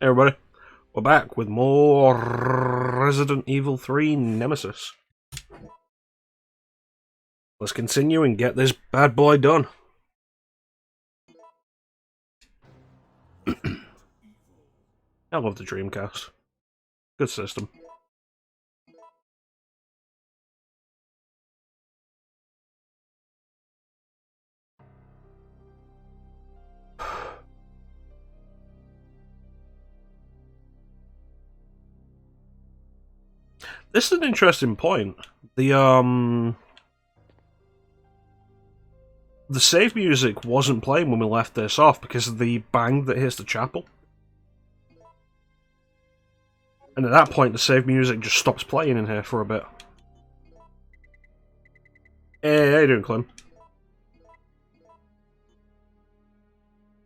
Hey everybody, we're back with more Resident Evil 3 Nemesis. Let's continue and get this bad boy done. I love the Dreamcast. Good system. This is an interesting point. The save music wasn't playing when we left this off because of the bang that hits the chapel. And at that point, the save music just stops playing in here for a bit. Hey, how you doing, Clem?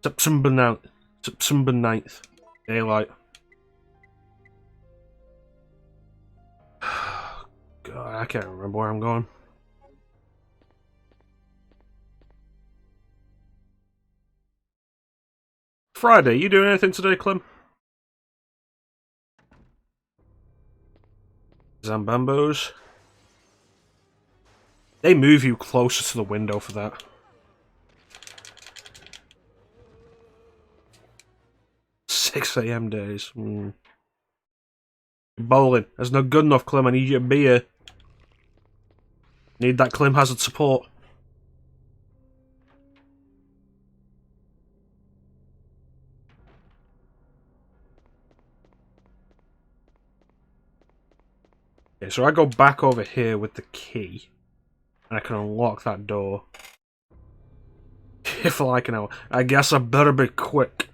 September 9th. Daylight. God, I can't remember where I'm going. Friday, you doing anything today, Clem? Zambambos. They move you closer to the window for that. "6 AM days. Bowling. That's not good enough, Clem. I need you to be here. Need that Clem Hazard support. Okay, so I go back over here with the key. And I can unlock that door. If like an hour. I guess I better be quick.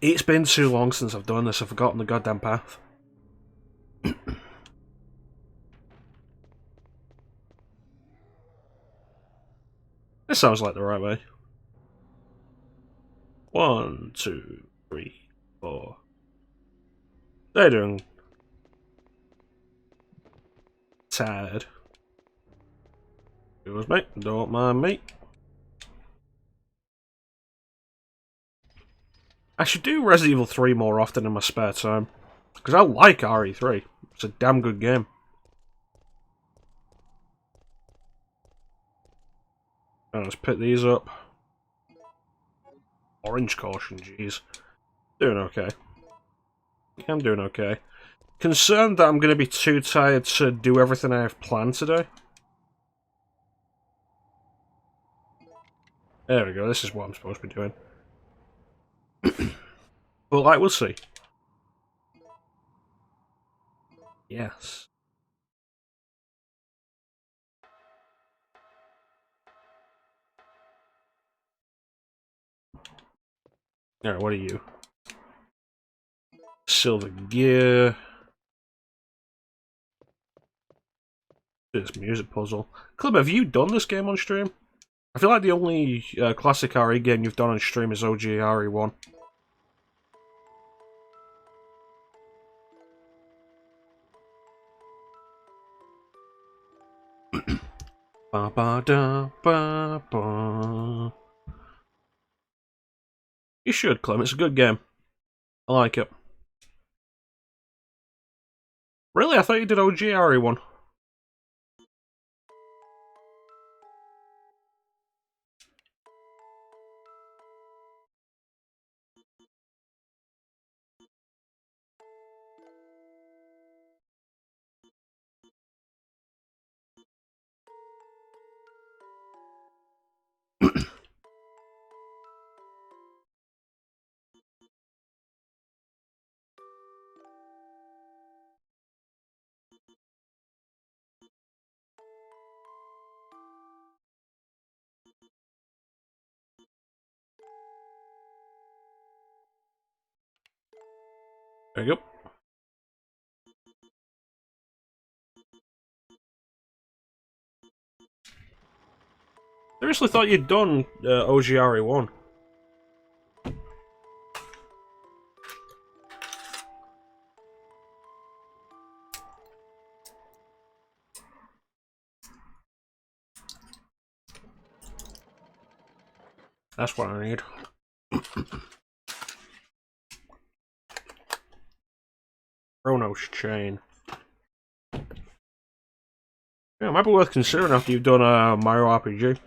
It's been too long since I've done this, I've forgotten the goddamn path. This sounds like the right way. 1, 2, 3, 4. They're doing tired. Excuse me, don't mind me. I should do Resident Evil 3 more often in my spare time. Because I like RE3. It's a damn good game. Let's pick these up. Orange caution, jeez. Doing okay. I'm doing okay. Concerned that I'm going to be too tired to do everything I have planned today. There we go, this is what I'm supposed to be doing. But, like, we'll see. Yes. Alright, what are you? Silver gear. This music puzzle. Clip, have you done this game on stream? I feel like the only classic RE game you've done on stream is OG RE1. Ba ba da ba ba. You should, Clem. It's a good game. I like it. Really? I thought you did OG RE1. There you go. Seriously thought you'd done OG RE1. That's what I need. Chronos chain. Yeah, it might be worth considering after you've done a Mario RPG.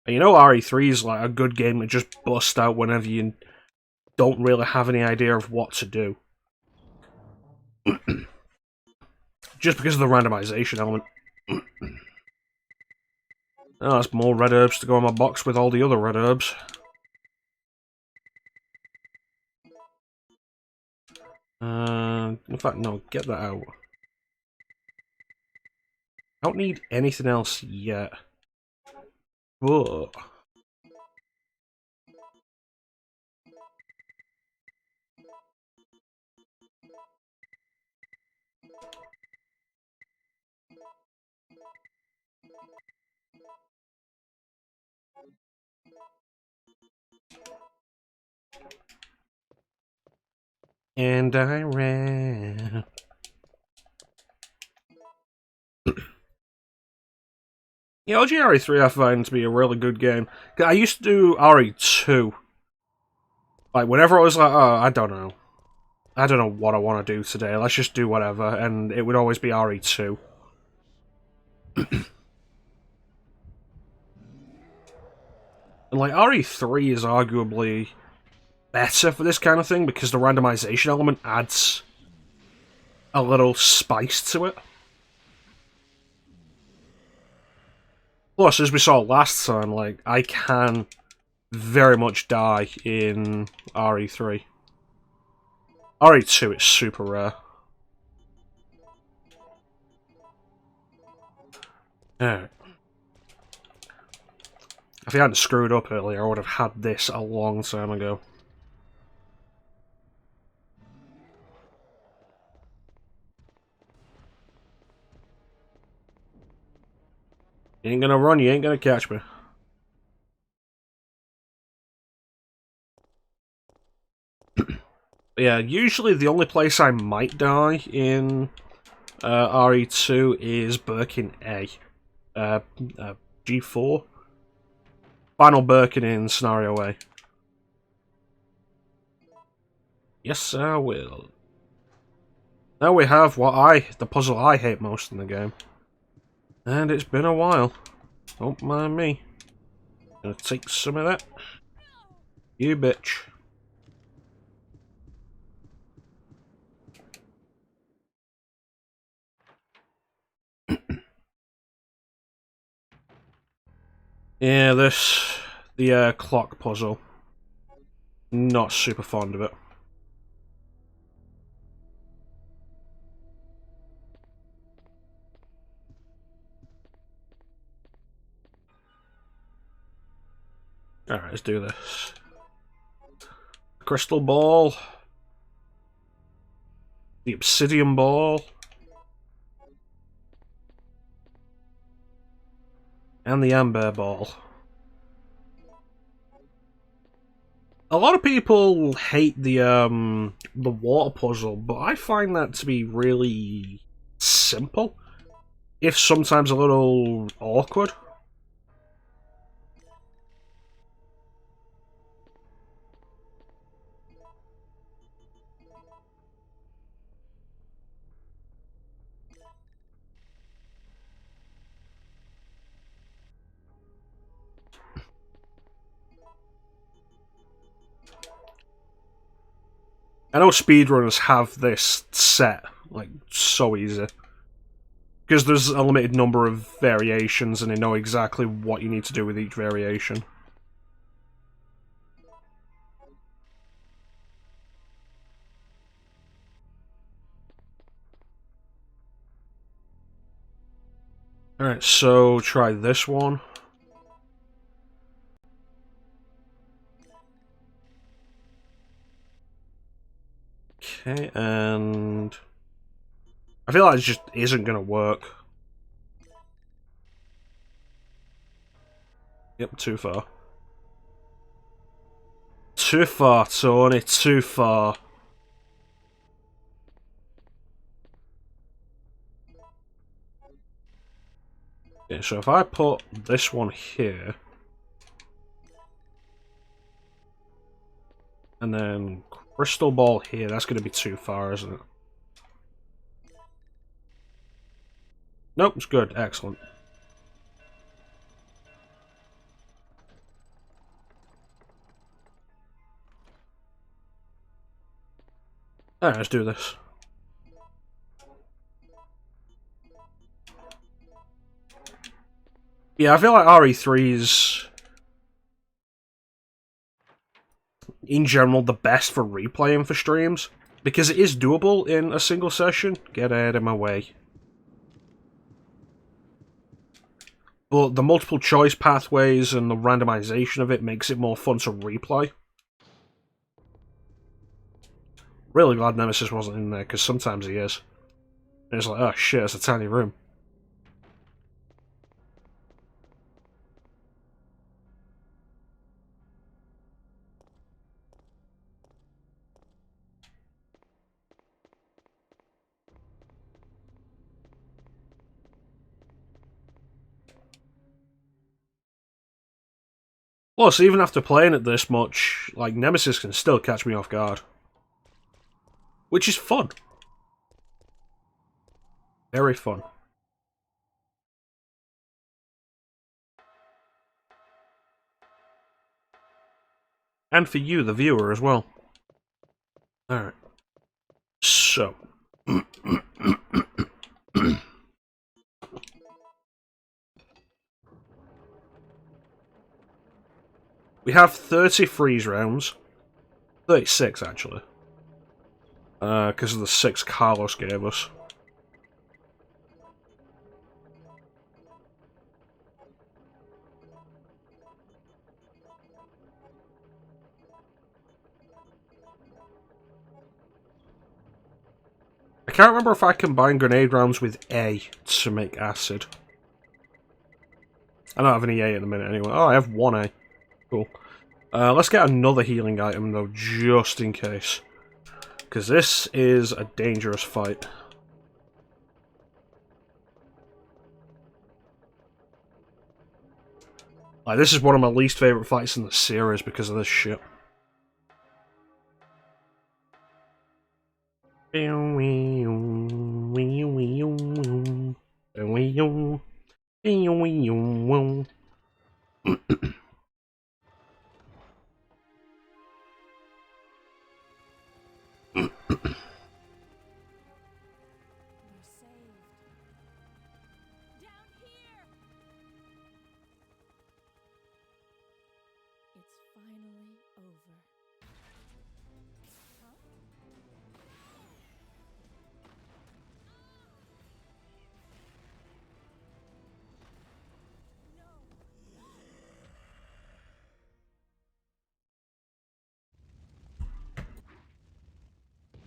And you know RE3 is like a good game to just bust out whenever you don't really have any idea of what to do. Just because of the randomization element. Oh, that's more red herbs to go in my box with all the other red herbs. In fact, no, get that out. I don't need anything else yet. But... And I ran. Yeah, OG RE3 I find to be a really good game. I used to do RE2. Like, whenever I was like, oh, I don't know. I don't know what I want to do today, let's just do whatever, and it would always be RE2. And like, RE3 is arguably better for this kind of thing, because the randomization element adds a little spice to it. Plus, as we saw last time, like, I can very much die in RE3. RE2 is super rare. Alright. If I hadn't screwed up earlier, I would have had this a long time ago. You ain't gonna run, you ain't gonna catch me. Yeah, usually the only place I might die in RE2 is Birkin A. G4? Final Birkin in Scenario A. Yes, I will. Now we have the puzzle I hate most in the game. And it's been a while. Don't mind me. Gonna take some of that. You bitch. Yeah, the clock puzzle. Not super fond of it. Alright, let's do this. Crystal ball. The obsidian ball. And the amber ball. A lot of people hate the water puzzle, but I find that to be really simple, if sometimes a little awkward. I know speedrunners have this set, like, so easy. Because there's a limited number of variations and they know exactly what you need to do with each variation. Alright, so try this one. Okay, and... I feel like it just isn't gonna work. Yep, too far. Too far, Tony, too far. Okay, so if I put this one here, and then crystal ball here, that's going to be too far, isn't it? Nope, it's good. Excellent. Alright, let's do this. Yeah, I feel like RE3 is, in general, the best for replaying for streams, because it is doable in a single session. Get out of my way. But the multiple choice pathways and the randomization of it makes it more fun to replay. Really glad Nemesis wasn't in there, because sometimes he is. And it's like, oh shit, it's a tiny room. Plus, even after playing it this much, like, Nemesis can still catch me off guard. Which is fun. Very fun. And for you, the viewer, as well. Alright. So. We have 30 freeze rounds. 36, actually. Because of the 6 Carlos gave us. I can't remember if I combine grenade rounds with A to make acid. I don't have any A at the minute anyway. Oh, I have 1 A. Cool. Let's get another healing item though, just in case. Because this is a dangerous fight. Like, this is one of my least favourite fights in the series because of this shit.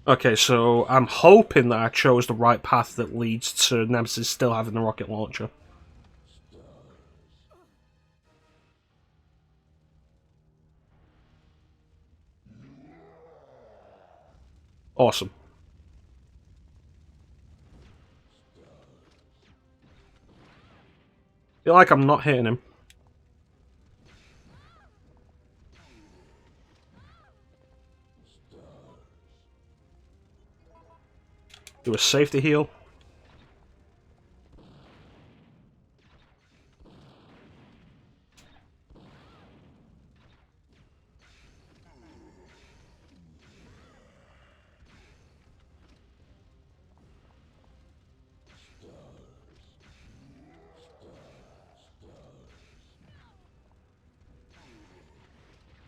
Okay, so I'm hoping that I chose the right path that leads to Nemesis still having the rocket launcher. Awesome. Feel like I'm not hitting him. Do a safety heal.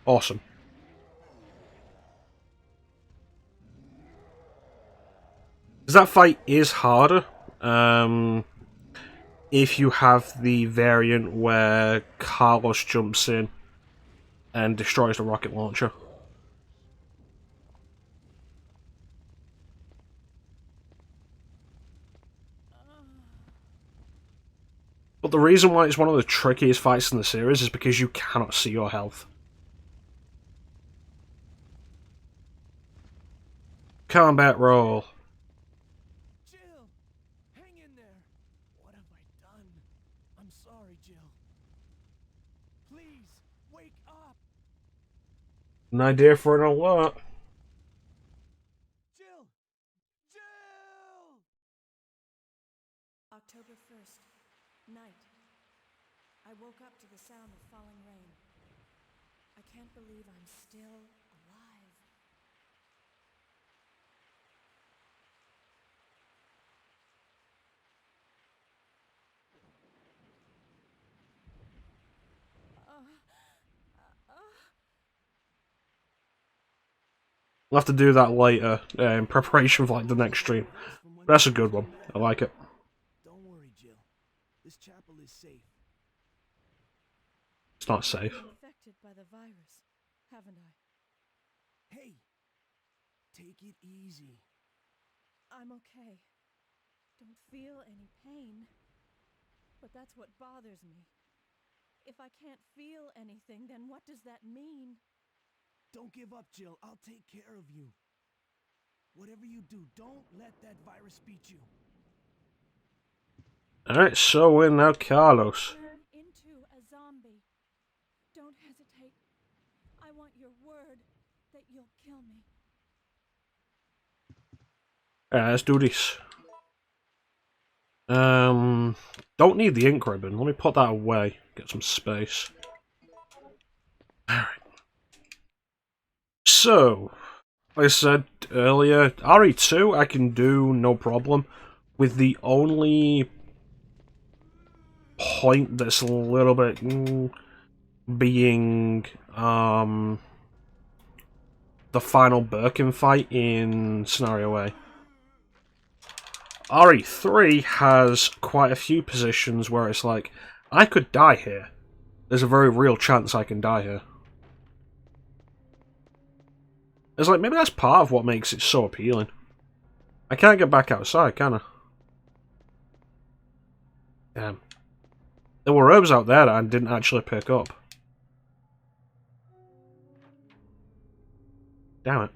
Awesome. Because that fight is harder. If you have the variant where Carlos jumps in and destroys the rocket launcher. But the reason why it's one of the trickiest fights in the series is because you cannot see your health. Combat roll. Jill! Hang in there! What have I done? I'm sorry, Jill. Please, wake up! An idea for an alert. Jill! Jill! October 1st, night. I woke up to the sound of falling rain. I can't believe I'm still alive. We'll have to do that later in preparation for like the next stream. That's a good one. I like it. Don't worry, Jill. This chapel is safe. It's not safe. I've been infected by the virus, haven't I? Hey! Take it easy. I'm okay. Don't feel any pain. But that's what bothers me. If I can't feel anything, then what does that mean? Don't give up, Jill. I'll take care of you. Whatever you do, don't let that virus beat you. Alright, so we're now Carlos. Turn into a zombie. Don't hesitate. I want your word that you'll kill me. Alright, let's do this. Don't need the ink ribbon. Let me put that away. Get some space. Alright. So, like I said earlier, RE2 I can do no problem, with the only point that's a little bit being the final Birkin fight in Scenario A. RE3 has quite a few positions where it's like, I could die here. There's a very real chance I can die here. It's like, maybe that's part of what makes it so appealing. I can't get back outside, can I? Damn. There were herbs out there that I didn't actually pick up. Damn it.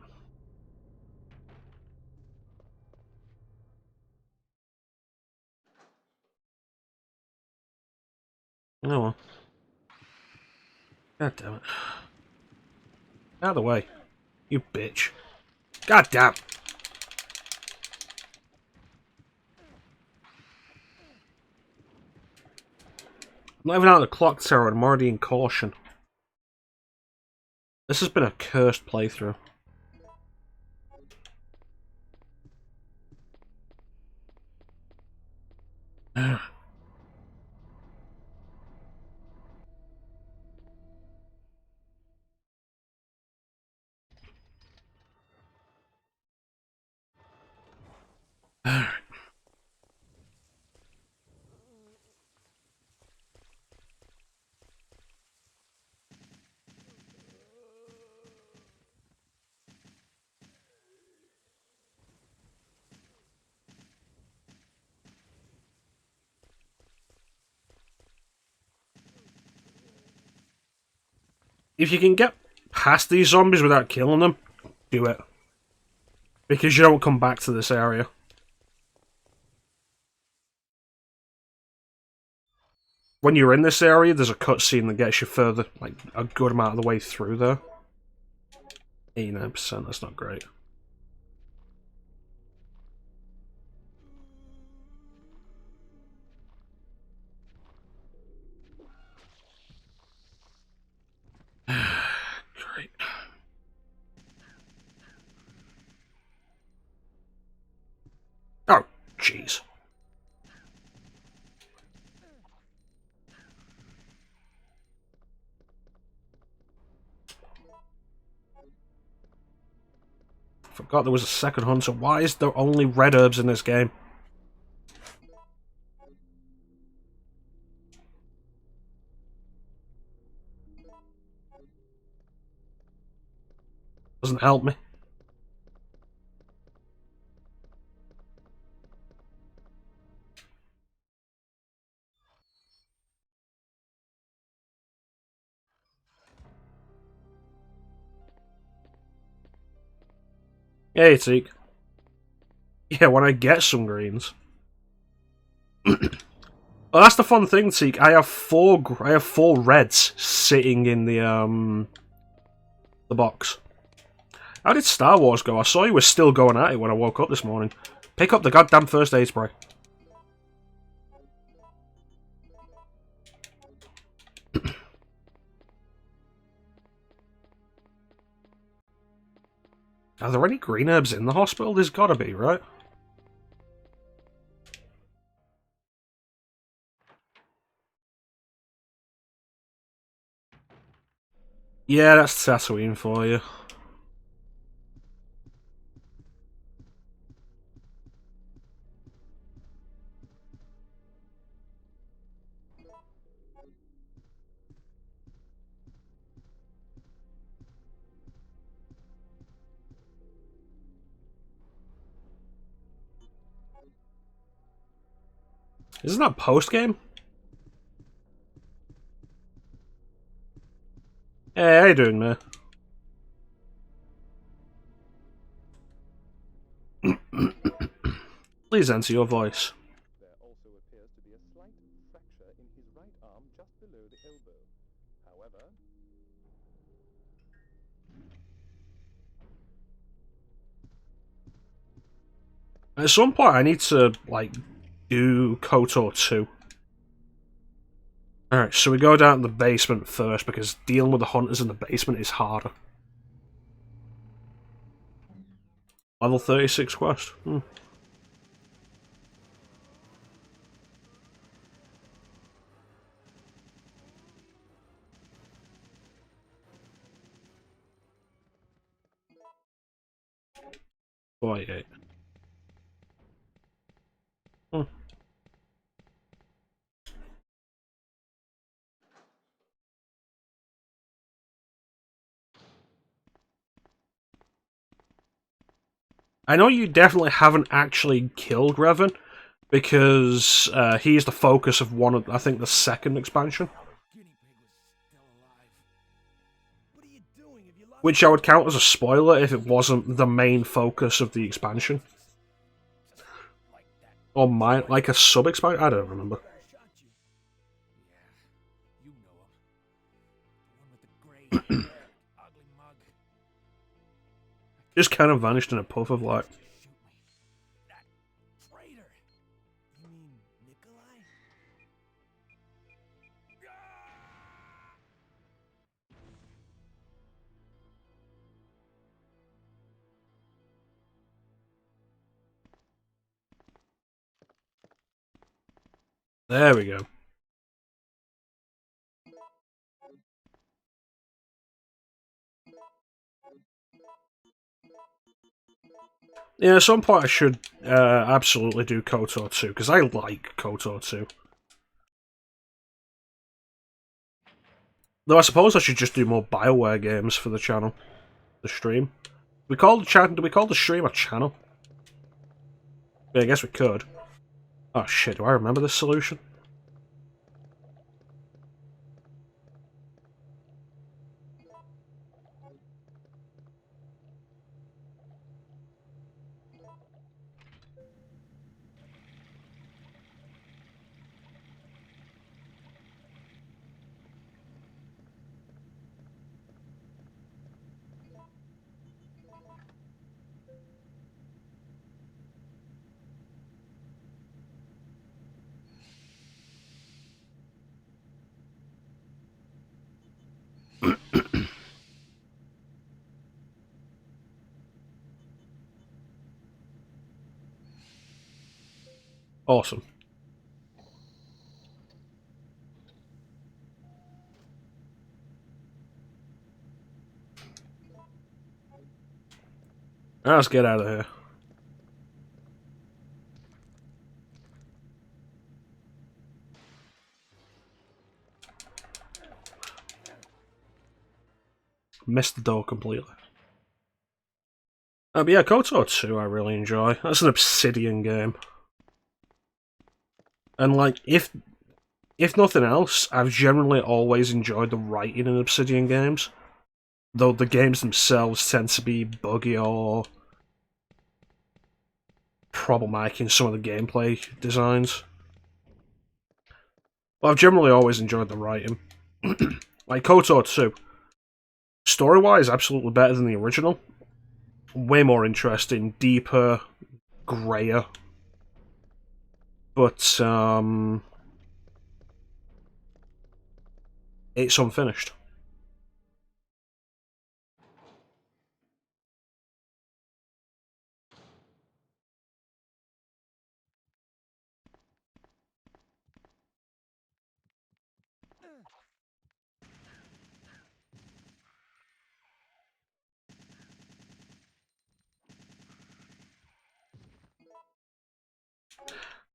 Oh well. God damn it. Out of the way. You bitch. God damn. I'm not even out of the clock tower and I'm already in caution. This has been a cursed playthrough. If you can get past these zombies without killing them, do it. Because you don't come back to this area. When you're in this area, there's a cutscene that gets you further, like, a good amount of the way through there. 89%, that's not great. Great. Oh, jeez. Forgot there was a second hunter. Why is there only red herbs in this game? Doesn't help me. Hey, Teak. Yeah, when I get some greens. Well, that's the fun thing, Teak. I have four reds sitting in the box. How did Star Wars go? I saw you were still going at it when I woke up this morning. Pick up the goddamn first aid spray. Are there any green herbs in the hospital? There's gotta be, right? Yeah, that's Tatooine for you. Isn't that post-game? Hey, how you doing, man? Please answer your voice. There also appears to be a slight fracture in his right arm just below the elbow. However, At some point, I need to, like, do KOTOR 2. Alright, so we go down to the basement first, because dealing with the hunters in the basement is harder. Level 36 quest. Boy, yeah. I know you definitely haven't actually killed Revan, because he's the focus of one of, I think, the second expansion. Guinea pig was still alive. What are you doing? Have you lost Which I would count as a spoiler if it wasn't the main focus of the expansion. like that? Or like a sub-expansion? I don't remember. Shot you. Yeah, you know him. The one with the gray hair, ugly mug. Just kind of vanished in a puff of light. Shoot me. That traitor. You mean Nikolai? There we go. Yeah, at some point I should absolutely do KOTOR 2, because I like KOTOR 2. Though I suppose I should just do more BioWare games for the channel. The stream. Do we call the stream a channel? Yeah, I guess we could. Oh shit, do I remember this solution? Awesome. Now let's get out of here. Missed the door completely. But yeah, KOTOR 2 I really enjoy. That's an Obsidian game. And like, if nothing else, I've generally always enjoyed the writing in Obsidian games. Though the games themselves tend to be buggy or problematic in some of the gameplay designs. But I've generally always enjoyed the writing. Like KOTOR 2, story-wise, absolutely better than the original. Way more interesting, deeper, greyer. But, it's unfinished.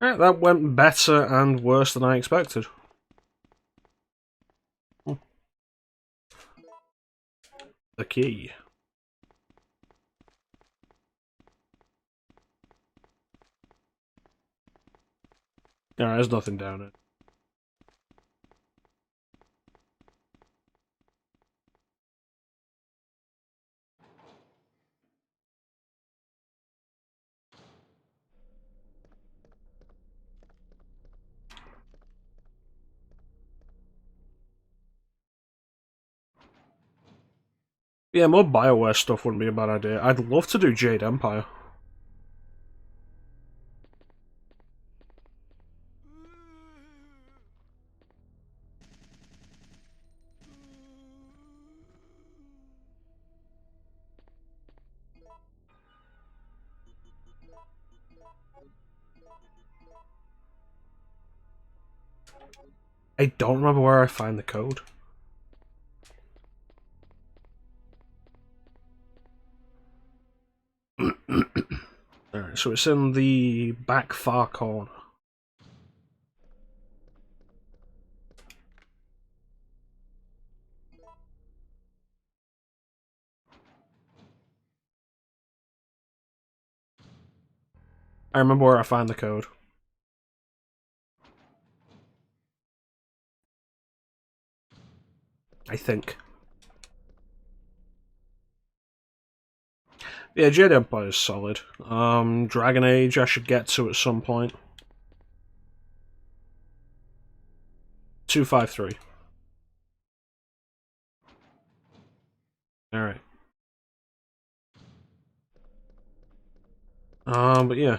Alright, that went better and worse than I expected. The key. Alright, there's nothing down it. Yeah, more BioWare stuff wouldn't be a bad idea. I'd love to do Jade Empire. I don't remember where I find the code. Alright, so it's in the back far corner. I remember where I find the code. I think. Yeah, Jade Empire is solid. Dragon Age I should get to at some point. 253. Alright. But yeah,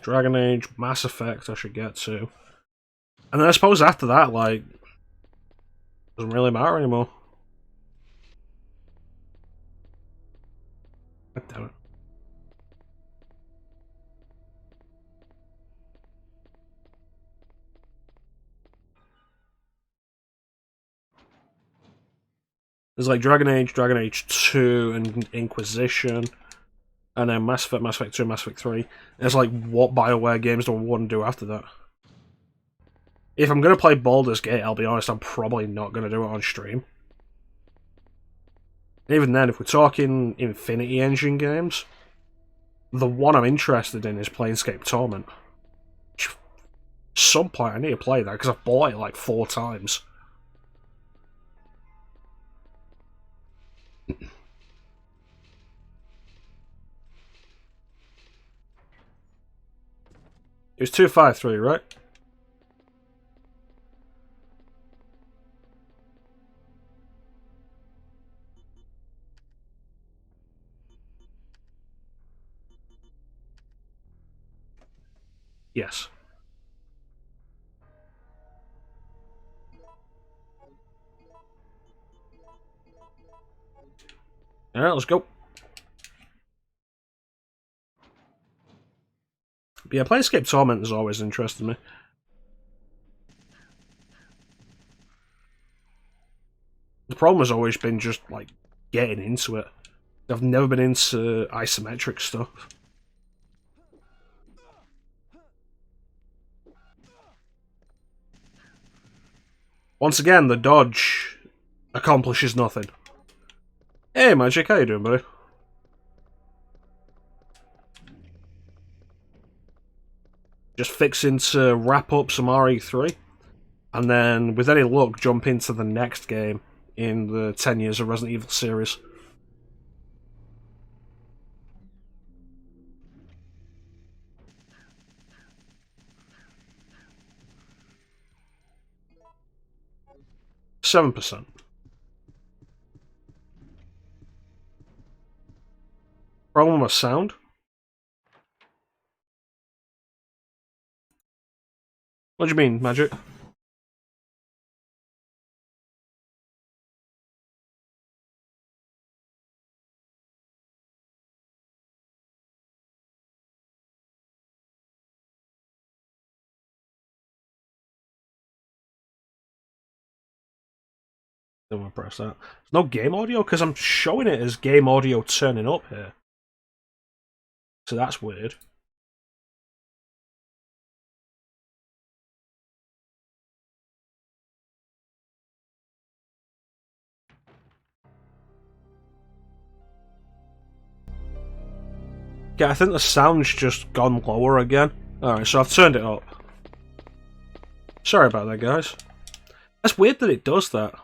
Dragon Age, Mass Effect I should get to. And then I suppose after that, like, doesn't really matter anymore. God damn it. There's like Dragon Age 2, and Inquisition, and then Mass Effect 2, Mass Effect 3. And it's like, what BioWare games do I want to do after that? If I'm going to play Baldur's Gate, I'll be honest, I'm probably not going to do it on stream. And even then, if we're talking Infinity Engine games, the one I'm interested in is Planescape Torment. At some point, I need to play that, because I've bought it like 4 times. It was 253, right? Yes. Alright, let's go. But yeah, Planescape Torment has always interested me. The problem has always been just, like, getting into it. I've never been into isometric stuff. Once again, the dodge accomplishes nothing. Hey, Magic, how you doing, buddy? Just fixing to wrap up some RE3, and then, with any luck, jump into the next game in the 10 years of Resident Evil series. 7%. Problem with sound? What do you mean, Magic? Don't want to press that. There's no game audio because I'm showing it as game audio turning up here. So that's weird. Yeah, I think the sound's just gone lower again. Alright, so I've turned it up. Sorry about that, guys. That's weird that it does that.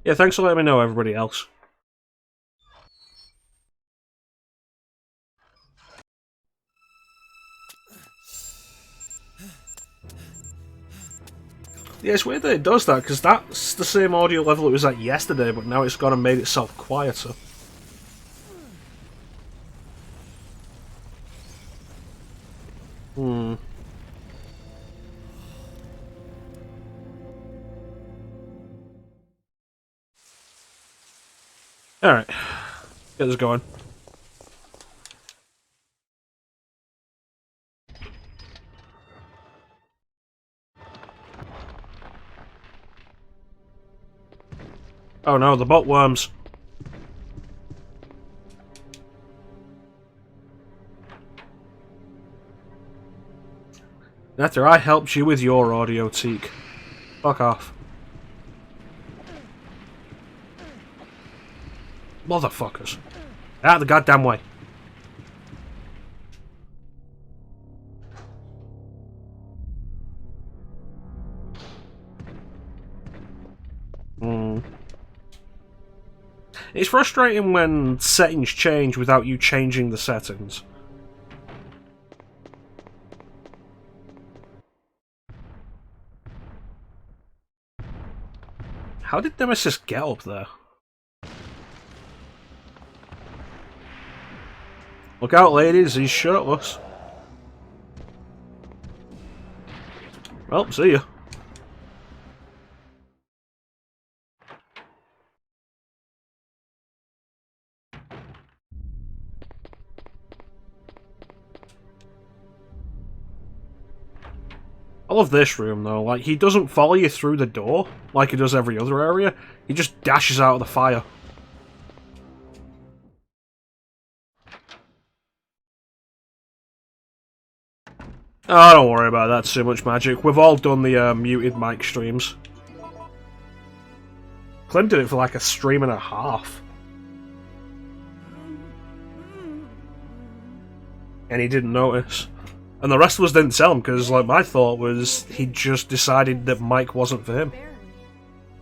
Yeah, thanks for letting me know, everybody else. Yeah, it's weird that it does that, because that's the same audio level it was at yesterday, but now it's gone and made itself quieter. Alright. Get this going. Oh no, the bolt worms. After I helped you with your audio, Teak. Fuck off. Motherfuckers. Out of the goddamn way. It's frustrating when settings change without you changing the settings. How did Nemesis get up there? Look out, ladies, he's shirtless. Well, see ya. I love this room though, like he doesn't follow you through the door like he does every other area, he just dashes out of the fire. Oh, don't worry about that too much, Magic. We've all done the muted mic streams. Clem did it for like a stream and a half. And he didn't notice. And the rest of us didn't tell him, because like my thought was he just decided that Mike wasn't for him. Barely.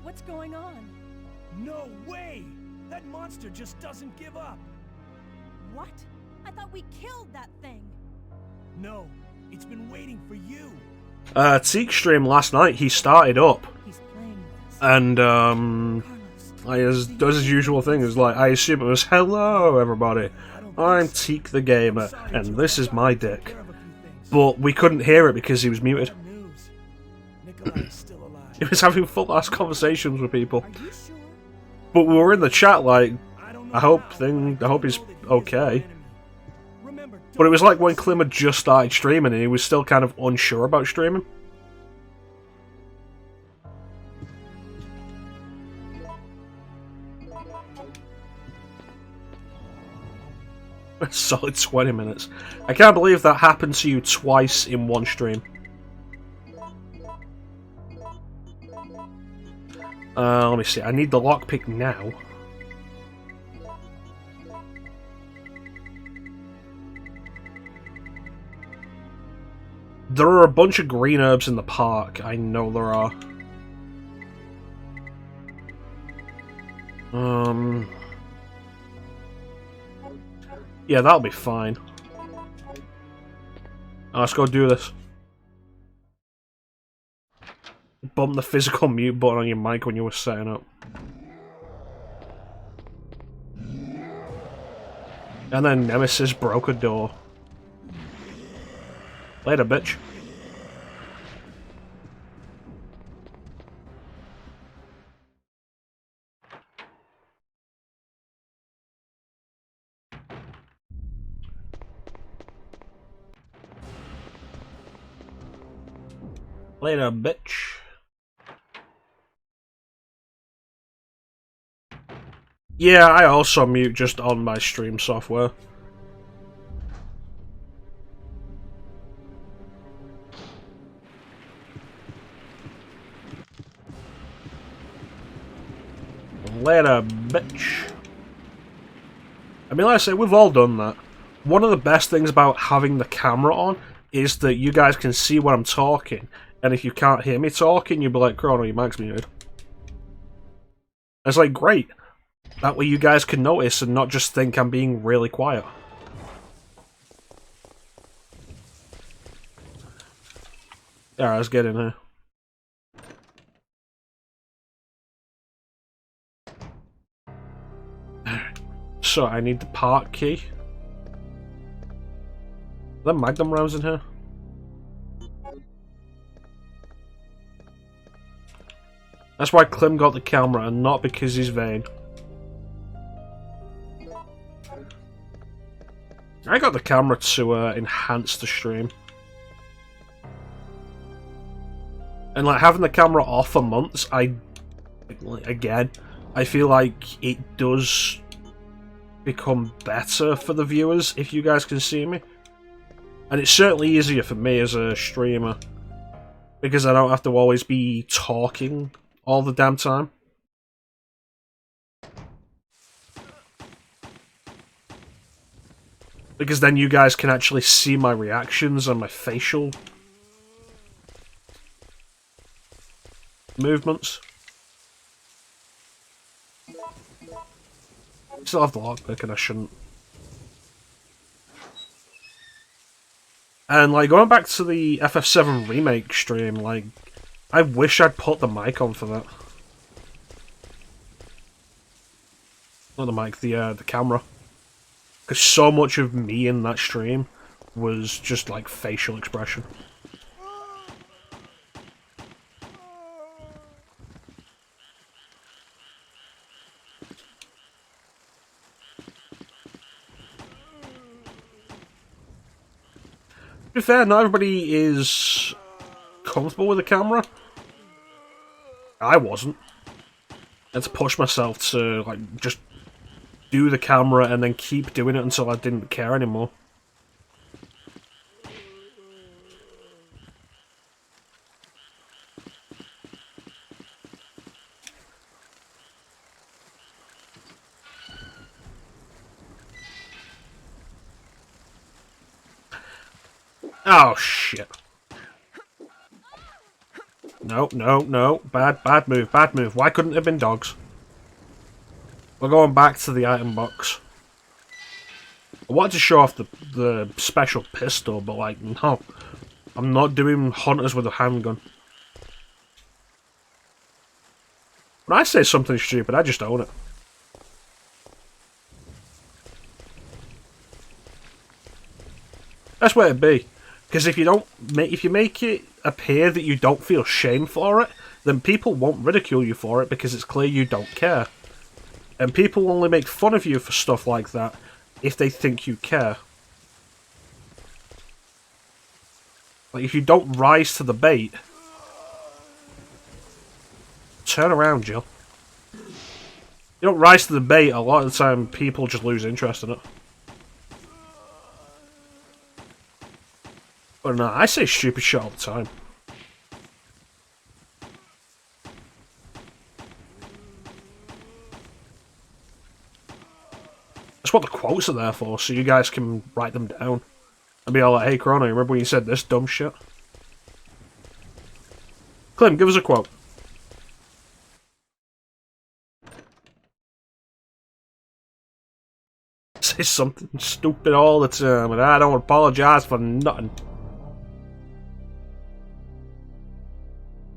What's going on? No way! That monster just doesn't give up. What? I thought we killed that thing. No, it's been waiting for you. Teak stream last night, he started up. He's playing with us. And Carlos, does his usual thing, is like, I assume it was, hello everybody, I'm Teak the Gamer, and this is my dick. But we couldn't hear it because he was muted. He was having full-ass conversations with people. are you sure? But we were in the chat like, I hope he's okay. But it was like when Clem had just started streaming and he was still kind of unsure about streaming. A solid 20 minutes. I can't believe that happened to you twice in one stream. Let me see. I need the lockpick now. There are a bunch of green herbs in the park. I know there are. Yeah, that'll be fine. Let's go do this. Bump the physical mute button on your mic when you were setting up. And then Nemesis broke a door. Later, bitch. Later, bitch. Yeah, I also mute just on my stream software. Later, bitch. I mean, like I say, we've all done that. One of the best things about having the camera on is that you guys can see when I'm talking, and if you can't hear me talking, you'll be like, Chrono, your mic's muted. It's like, great. That way you guys can notice and not just think I'm being really quiet. Yeah, let's get in here. So, I need the park key. Are there magnum rounds in here? That's why Clem got the camera and not because he's vain. I got the camera to enhance the stream. And like having the camera off for months, I feel like it does become better for the viewers if you guys can see me. And it's certainly easier for me as a streamer because I don't have to always be talking all the damn time. Because then you guys can actually see my reactions and my facial movements. Still have the lockpick and I shouldn't. And like going back to the FF7 remake stream, like I wish I'd put the mic on for that. Not the mic, the camera. Because so much of me in that stream was just like facial expression. To be fair, not everybody is comfortable with the camera. I wasn't. I had to push myself to like just do the camera and then keep doing it until I didn't care anymore. Oh shit. No, no, no. Bad move, bad move. Why couldn't it have been dogs? We're going back to the item box. I wanted to show off the special pistol, but like, no. I'm not doing hunters with a handgun. When I say something stupid, I just own it. That's where it'd be. Because if you make it appear that you don't feel shame for it, then people won't ridicule you for it because it's clear you don't care. And people only make fun of you for stuff like that if they think you care. Like, if you don't rise to the bait... Turn around, Jill. You don't rise to the bait, a lot of the time people just lose interest in it. But no, I say stupid shit all the time. That's what the quotes are there for, so you guys can write them down. And be all like, hey Chrono, remember when you said this dumb shit? Clem, give us a quote. say something stupid all the time, and I don't apologize for nothing.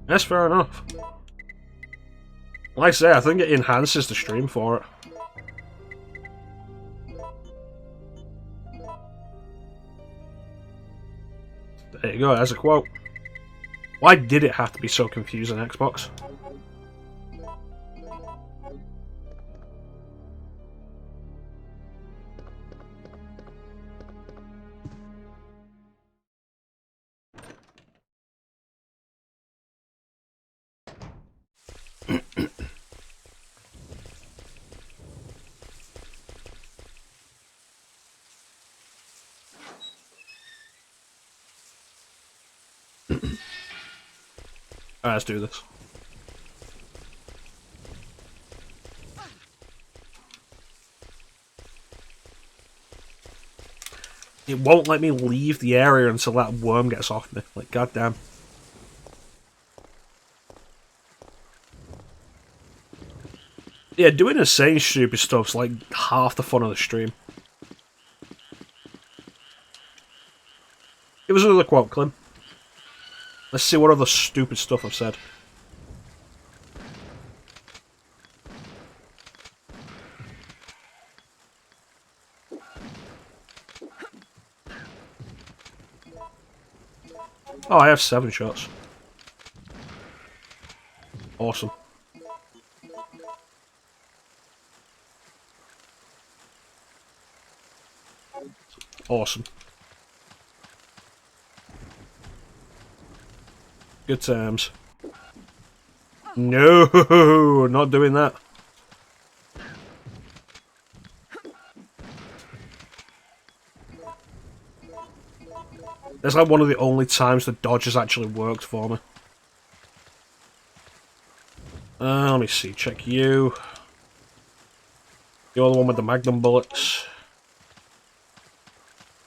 That's fair enough. Like I say, I think it enhances the stream for it. There you go, there's a quote. Why did it have to be so confusing, Xbox? Alright, let's do this. It won't let me leave the area until that worm gets off me. Like, goddamn. Yeah, doing insane stupid stuff's like half the fun of the stream. Give us another quote, Clem. Let's see what other stupid stuff I've said. Oh, I have 7 shots. Awesome. Awesome. Good times. No, not doing that. That's like one of the only times the dodge has actually worked for me. Let me see, check you. You're the one with the magnum bullets.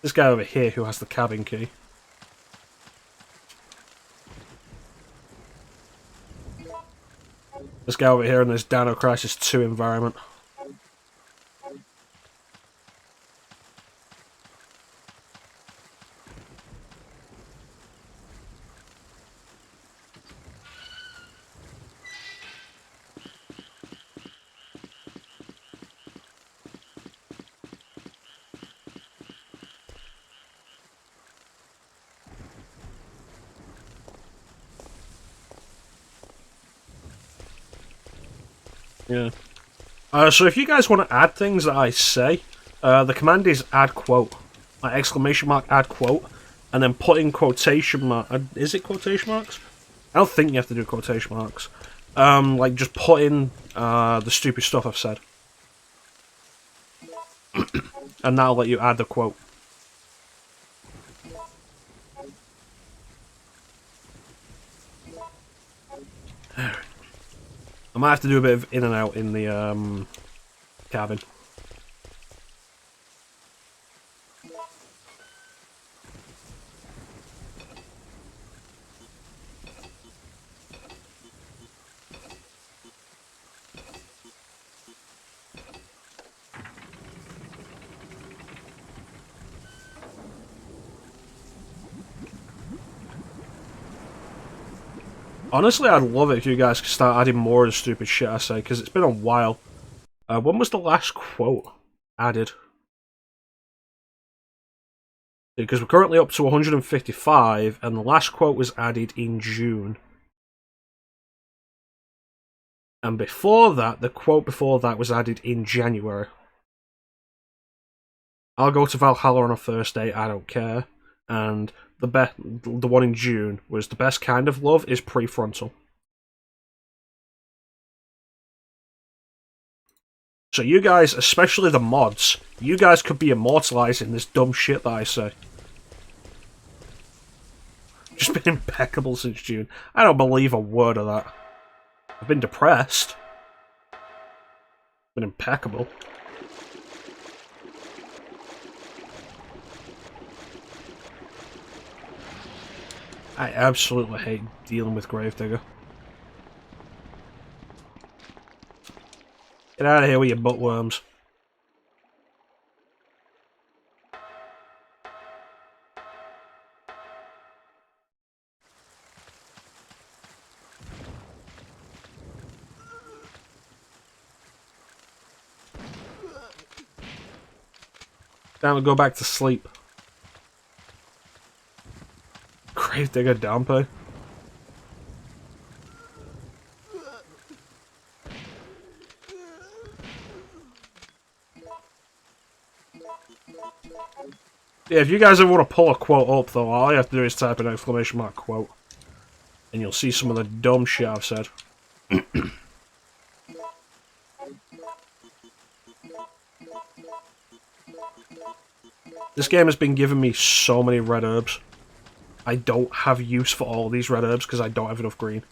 This guy over here who has the cabin key. This guy over here in this Dino Crisis 2 environment. Yeah. So if you guys want to add things that I say, the command is add quote. Like exclamation mark add quote. And then put in quotation mark. Is it quotation marks? I don't think you have to do quotation marks. Like just put in the stupid stuff I've said. And that'll let you add the quote. I might have to do a bit of in and out in the cabin. Honestly, I'd love it if you guys could start adding more of the stupid shit I say, because it's been a while. When was the last quote added? Because we're currently up to 155, and the last quote was added in June. And before that, the quote before that was added in January. I'll go to Valhalla on a first date, I don't care. And the one in June was the best kind of love is prefrontal. So you guys, especially the mods, you guys could be immortalizing this dumb shit that I say. Just been impeccable since June. I don't believe a word of that. I've been depressed. Been impeccable. I absolutely hate dealing with Gravedigger. Get out of here with your buttworms. Time to go back to sleep. Gravedigger Dampe. Yeah, if you guys ever want to pull a quote up, though, all you have to do is type an exclamation mark quote. And you'll see some of the dumb shit I've said. This game has been giving me so many red herbs. I don't have use for all these red herbs because I don't have enough green.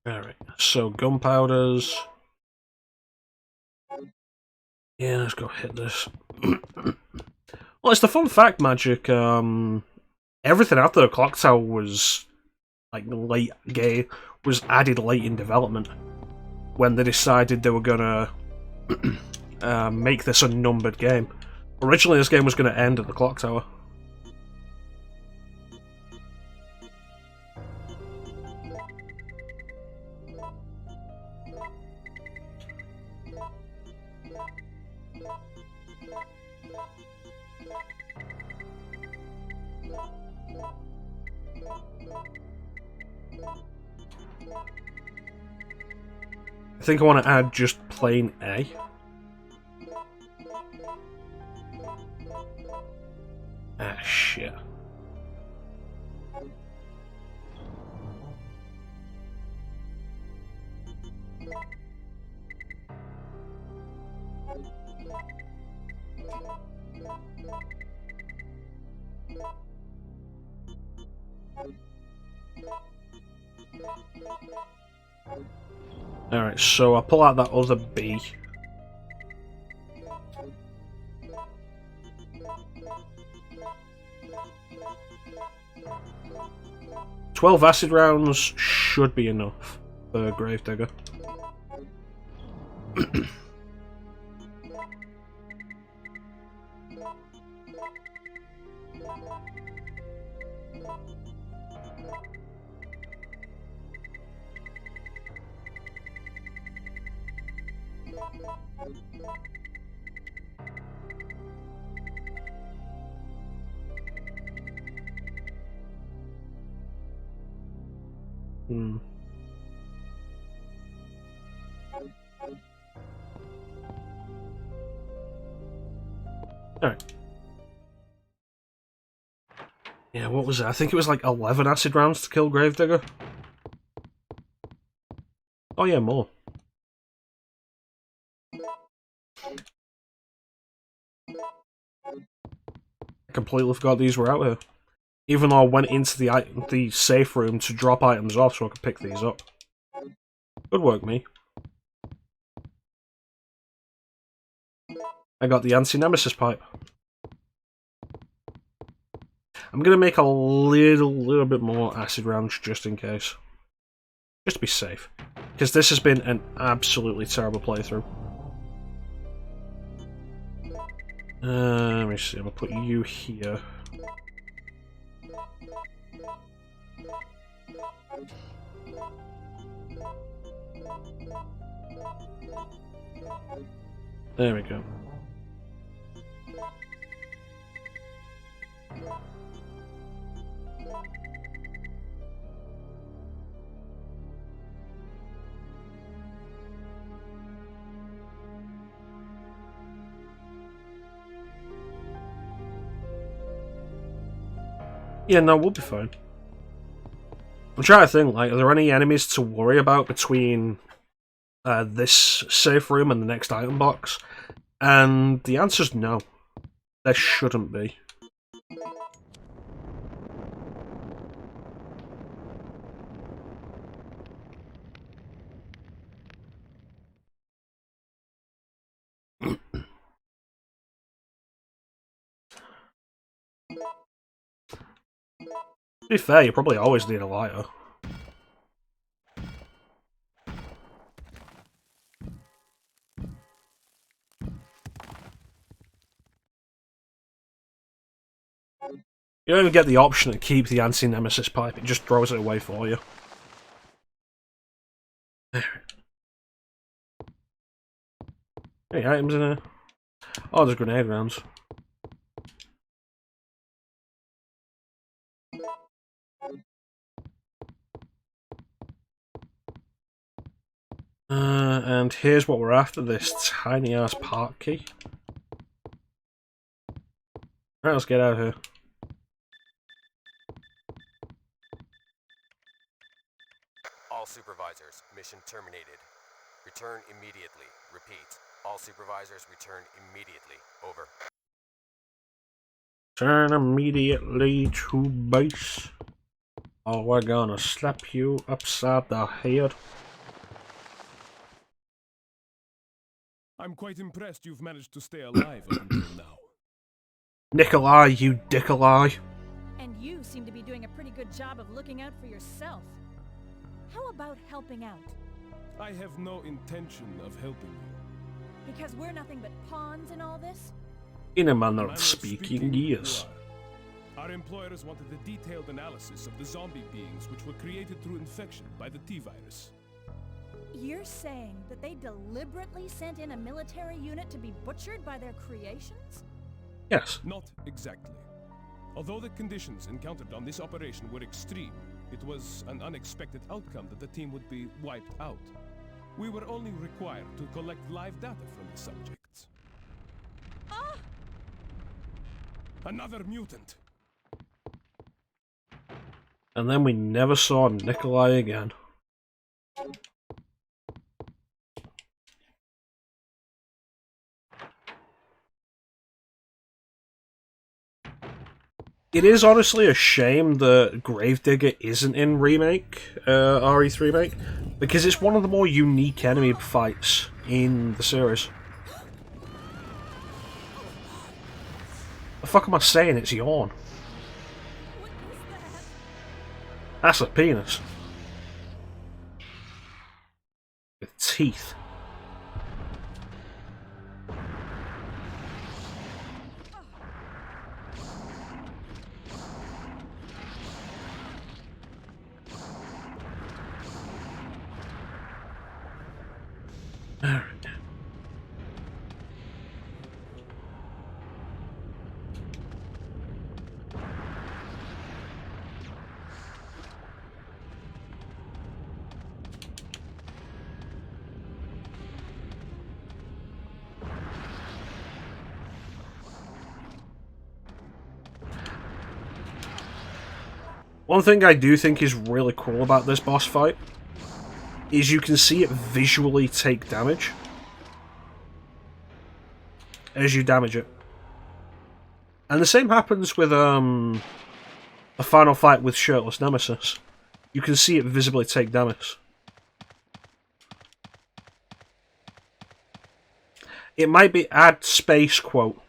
Alright, so gunpowders. Yeah, let's go hit this. Well, it's the fun fact, Magic. Everything after the clock tower was like late game, was added late in development when they decided they were gonna make this a numbered game. Originally, this game was gonna end at the clock tower. I think I want to add just plain A. Ah, shit. Alright, so I'll pull out that other B. "12 acid rounds should be enough for Gravedigger. Hmm. Alright. Yeah, what was it? I think it was like 11 acid rounds to kill Gravedigger. Oh yeah, more. I completely forgot these were out here. Even though I went into the safe room to drop items off so I could pick these up. Good work, me. I got the anti-Nemesis pipe. I'm gonna make a little bit more acid rounds just in case. Just to be safe. Because this has been an absolutely terrible playthrough. Let me see, I'm gonna put you here. There we go. Yeah, no, we'll be fine. I'm trying to think, like, are there any enemies to worry about between this safe room and the next item box? And the answer's no. There shouldn't be. To be fair, you probably always need a lighter. You don't even get the option to keep the anti-Nemesis pipe, it just throws it away for you. Any items in here? Oh, there's grenade rounds. And here's what we're after, this tiny ass park key. Alright, let's get out of here. All supervisors, mission terminated. Return immediately. Repeat. All supervisors return immediately. Over. Turn immediately to base. Or we're gonna slap you upside the head. I'm quite impressed you've managed to stay alive up until now. Nikolai, you dickolai. And you seem to be doing a pretty good job of looking out for yourself. How about helping out? I have no intention of helping you. Because we're nothing but pawns in all this? In a manner Manner of of speaking, yes. you are. Our employers wanted a detailed analysis of the zombie beings which were created through infection by the T-virus. You're saying that they deliberately sent in a military unit to be butchered by their creations? Yes. Not exactly. Although the conditions encountered on this operation were extreme, it was an unexpected outcome that the team would be wiped out. We were only required to collect live data from the subjects. Ah! Another mutant! And then we never saw Nikolai again. It is honestly a shame that Gravedigger isn't in Remake, RE3 Remake, because it's one of the more unique enemy fights in the series. The fuck am I saying? It's yawn. What is that? That's a penis. With teeth. Alright. One thing I do think is really cool about this boss fight is you can see it visually take damage as you damage it. And the same happens with a final fight with shirtless Nemesis. You can see it visibly take damage. It might be add space quote.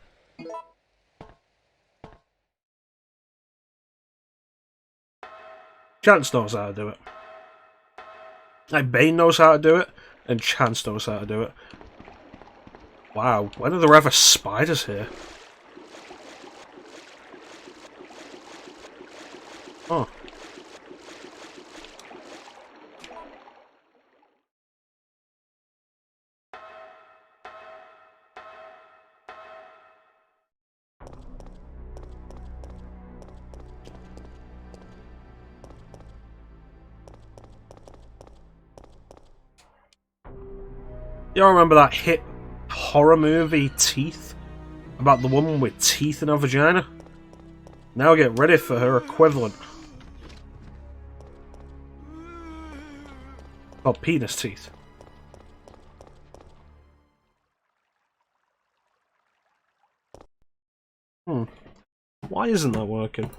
Chance knows how to do it. Like, Bane knows how to do it, and Chance knows how to do it. Wow, when are there ever spiders here? Oh. You all remember that hit horror movie Teeth? About the woman with teeth in her vagina? Now get ready for her equivalent. Called penis teeth. Why isn't that working?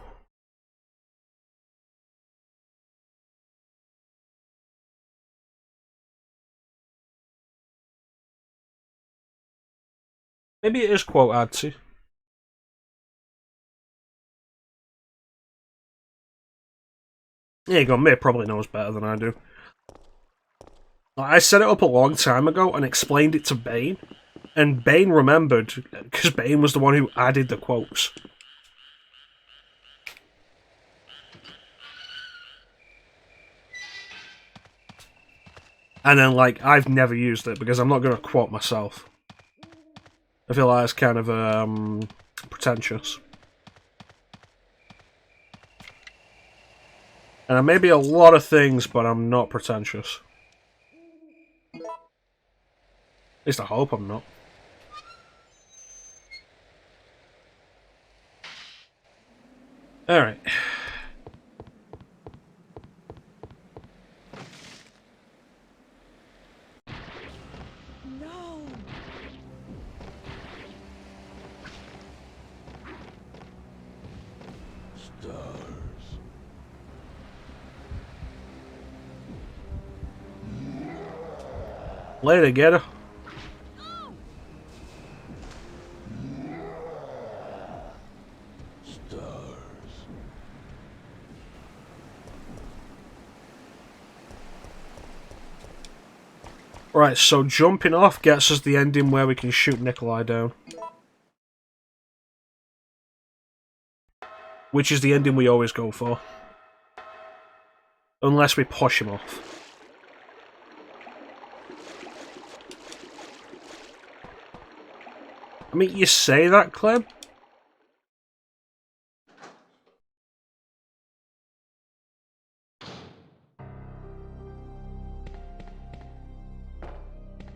Maybe it is quote adsy. There you go, May probably knows better than I do. I set it up a long time ago and explained it to Bane, and Bane remembered, because Bane was the one who added the quotes. And then, like, I've never used it because I'm not going to quote myself. I feel like it's kind of pretentious. And I may be a lot of things, but I'm not pretentious. At least I hope I'm not. Alright. No! Later, get her. Right, so jumping off gets us the ending where we can shoot Nikolai down. Which is the ending we always go for. Unless we push him off. I mean, you say that, Clem?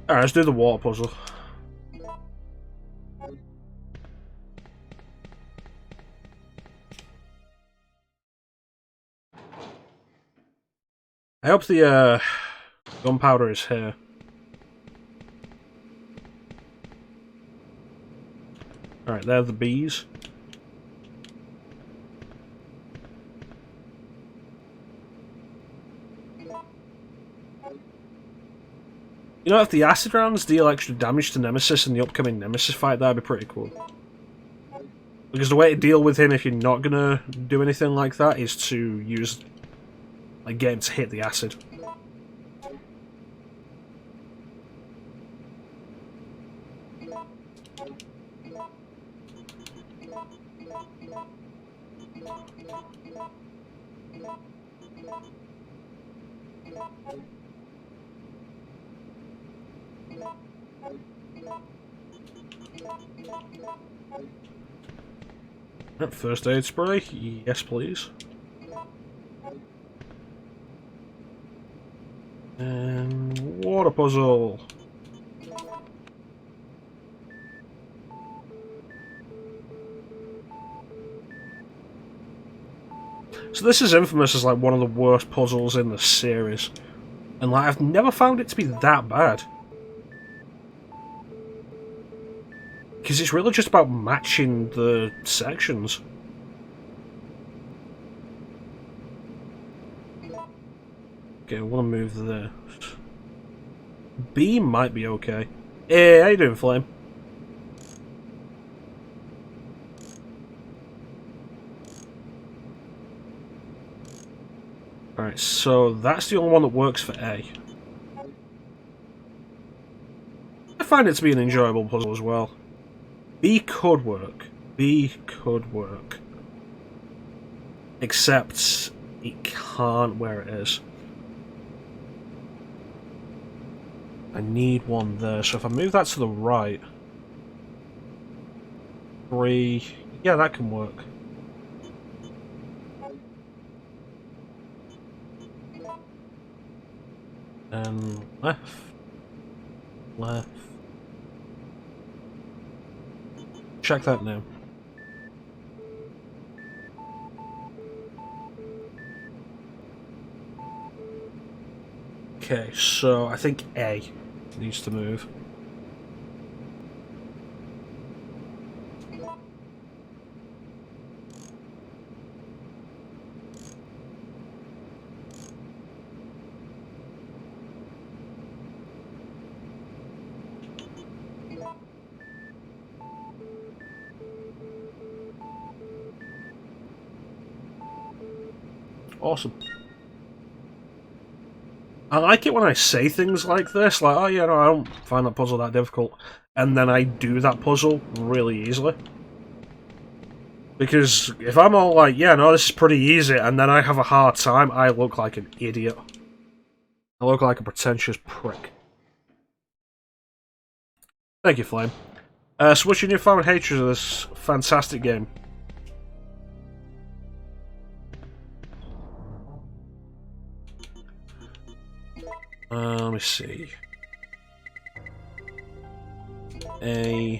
Alright, let's do the water puzzle. I hope the gunpowder is here. Alright, they're the bees. You know, if the acid rounds deal extra damage to Nemesis in the upcoming Nemesis fight, that'd be pretty cool. Because the way to deal with him if you're not gonna do anything like that is to use, like, get him to hit the acid. First aid spray? Yes, please. And water puzzle. So this is infamous as like one of the worst puzzles in the series. And like I've never found it to be that bad. Because it's really just about matching the sections. Okay, I want to move there. B might be okay. Hey, how you doing, Flame? Alright, so that's the only one that works for A. I find it to be an enjoyable puzzle as well. B could work. B could work. Except it can't where it is. I need one there, so if I move that to the right... 3... Yeah, that can work. And left. Left. Check that now. Okay, so I think A needs to move. Awesome. I like it when I say things like this, like, oh yeah, no, I don't find that puzzle that difficult, and then I do that puzzle really easily. Because if I'm all like, yeah, no, this is pretty easy, and then I have a hard time, I look like an idiot. I look like a pretentious prick. Thank you, Flame. So what's your newfound hatred of this fantastic game? Let me see. A...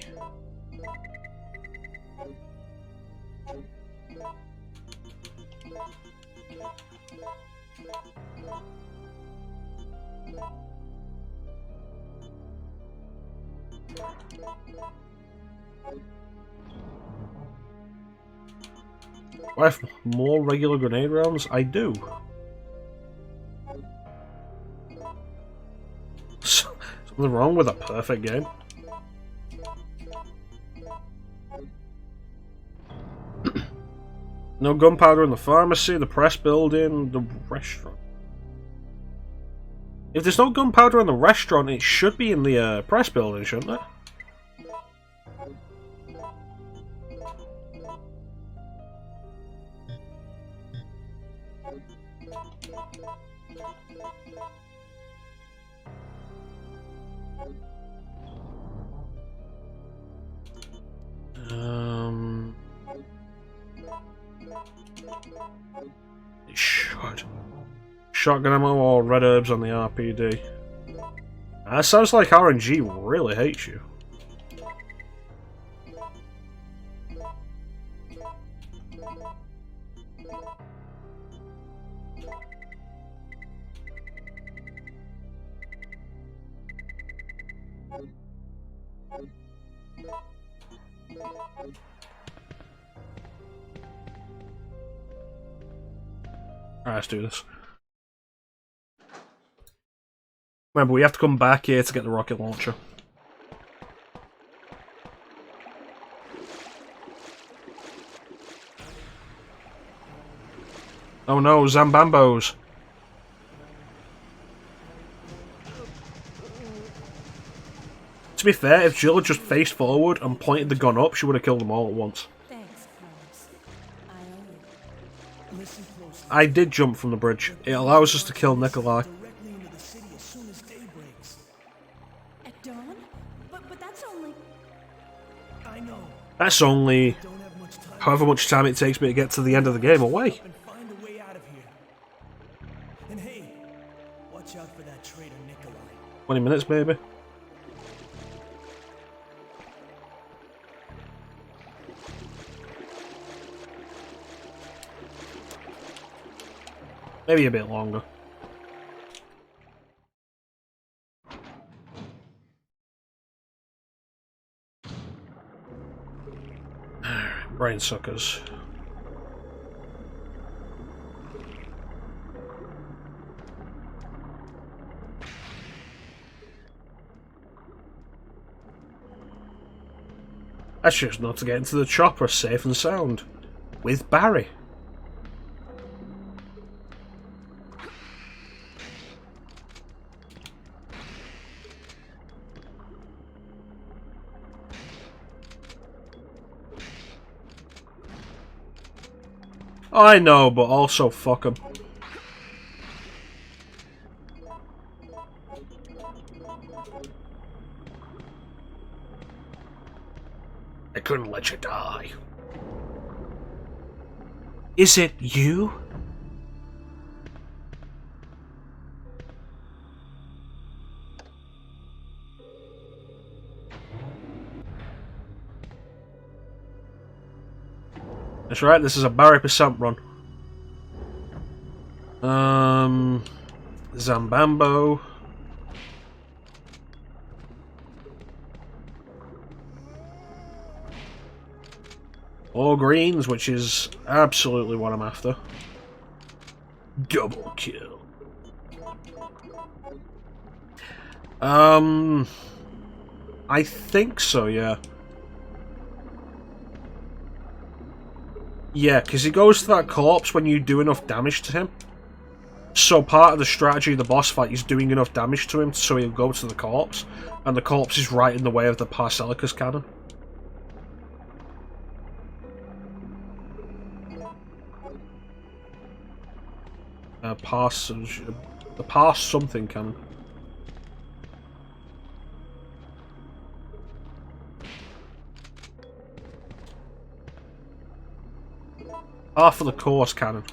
Do I have more regular grenade rounds? I do. Something wrong with a perfect game? No gunpowder in the pharmacy, the press building, the restaurant. If there's no gunpowder in the restaurant, it should be in the press building, shouldn't it? It should. Shotgun ammo or red herbs on the RPD. That sounds like RNG really hates you. Alright, let's do this. Remember, we have to come back here to get the rocket launcher. Oh no, Zambambos! To be fair, if Jill had just faced forward and pointed the gun up, she would have killed them all at once. Thanks, Florence. I owe you. Listen closely. I did jump from the bridge. It allows us to kill Nikolai. Directly into the city as soon as day breaks. At dawn? But that's only... I know. That's only Don't have much time. however much time it takes me to get to the end of the game away. And find a way out of here. And hey, watch out for that traitor Nikolai. 20 minutes, maybe. Maybe a bit longer. Brain suckers. That's just not to get into the chopper safe and sound. With Barry. I know, but also fuck him. I couldn't let you die. Is it you? That's right, this is a Barry percent run. Zambambo. All greens, which is absolutely what I'm after. Double kill. I think so, yeah. Yeah, because he goes to that corpse when you do enough damage to him. So part of the strategy of the boss fight is doing enough damage to him so he'll go to the corpse. And the corpse is right in the way of the Parselicus cannon. Passage... The pass something cannon. Half of the course cannon.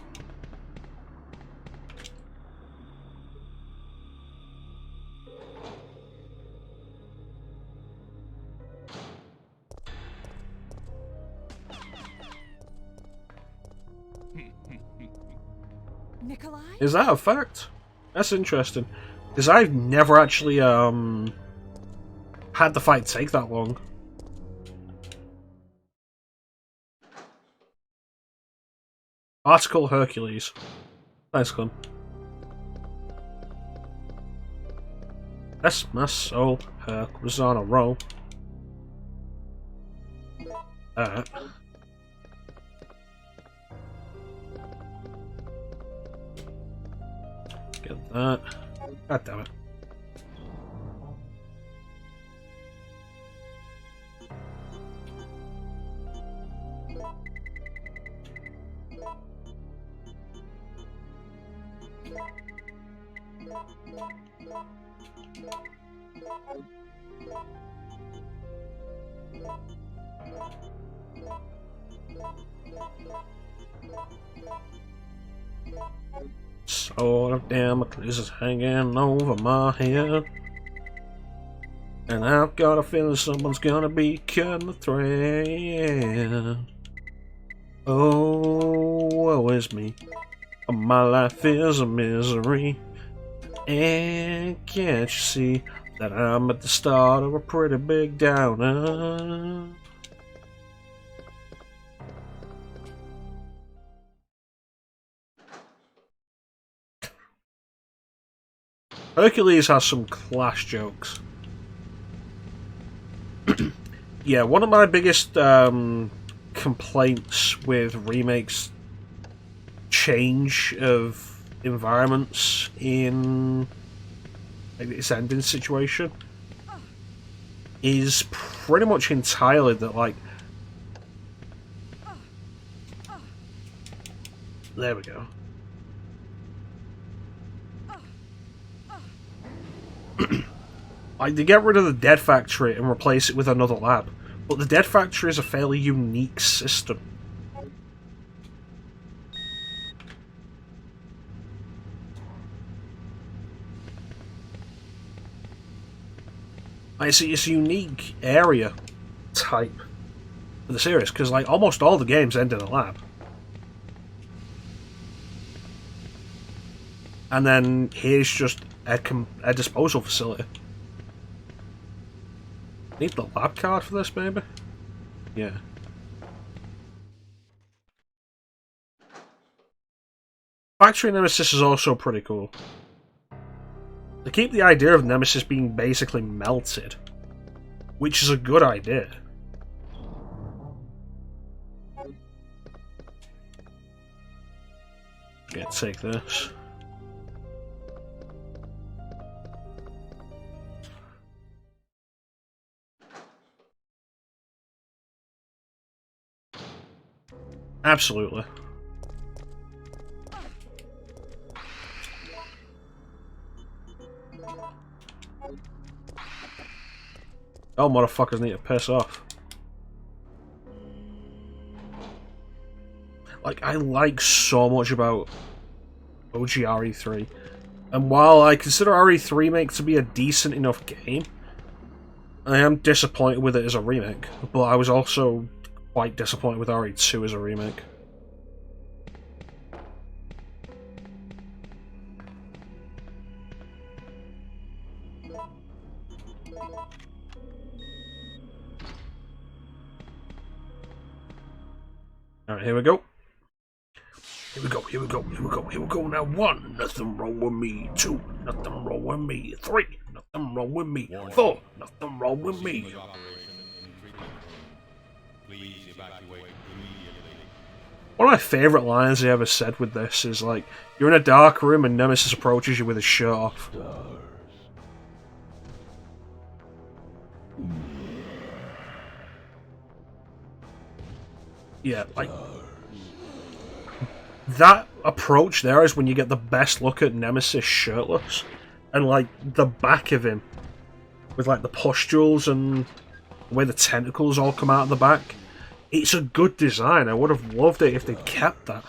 Nikolai? Is that a fact? That's interesting. Because I've never actually had the fight take that long. Article Hercules. Thanks, Clem. Bless my soul, Herc was on a roll. Get that. God damn it. Sword of Damocles is hanging over my head, and I've got a feeling someone's gonna be cutting the thread. Oh, woe is me. My life is a misery, and can't you see that I'm at the start of a pretty big downer? Hercules has some class jokes. Yeah, one of my biggest complaints with remakes change of environments in like this ending situation is pretty much entirely that, like, there we go. Like, they get rid of the Dead Factory and replace it with another lab, but the Dead Factory is a fairly unique system. It's a unique area type for the series, because like almost all the games end in a lab. And then here's just a disposal facility. Need the lab card for this, maybe? Yeah. Factory Nemesis is also pretty cool. They keep the idea of Nemesis being basically melted, which is a good idea. Yeah, take this. Absolutely. Oh, motherfuckers need to piss off. Like, I like so much about OG RE3. And while I consider RE3 Remake to be a decent enough game, I am disappointed with it as a remake. But I was also quite disappointed with RE2 as a remake. Alright, here we go. Here we go, here we go, here we go, here we go. Now 1, nothing wrong with me. 2, nothing wrong with me. 3, nothing wrong with me. 4, nothing wrong with me. One of my favourite lines they ever said with this is like, you're in a dark room and Nemesis approaches you with his shirt off. Yeah, like, that approach there is when you get the best look at Nemesis shirtless, and like the back of him with like the pustules and the way the tentacles all come out of the back. It's a good design. I would have loved it if they'd kept that.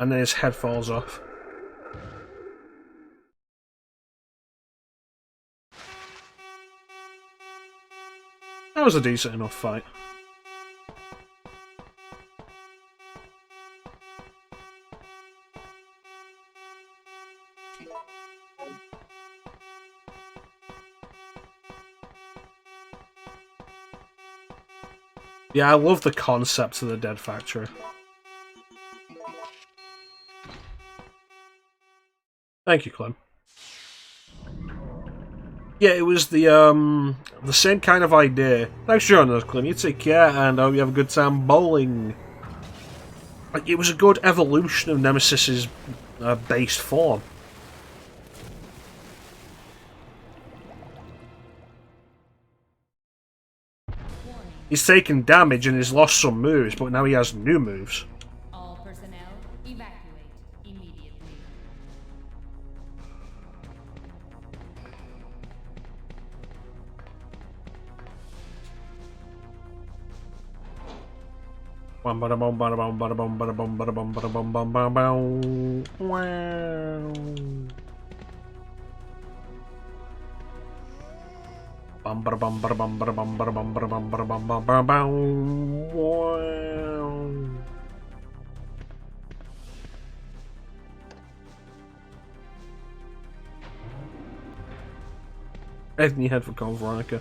And then his head falls off. That was a decent enough fight. Yeah, I love the concept of the Dead Factory. Thank you, Clem. Yeah, it was the same kind of idea. Thanks for joining us, Clem. You take care, and I hope you have a good time bowling. Like, it was a good evolution of Nemesis's base form. He's taken damage and he's lost some moves, but now he has new moves. All personnel, evacuate immediately. Bum bada bum bada bum bada bum bada bum bada bum bada bum bum bum bum. Wow. Bum bada bum bada bum bada bum bada bum bada bum bada bum bum bum bum. Wow. Anything you had for Cole Veronica?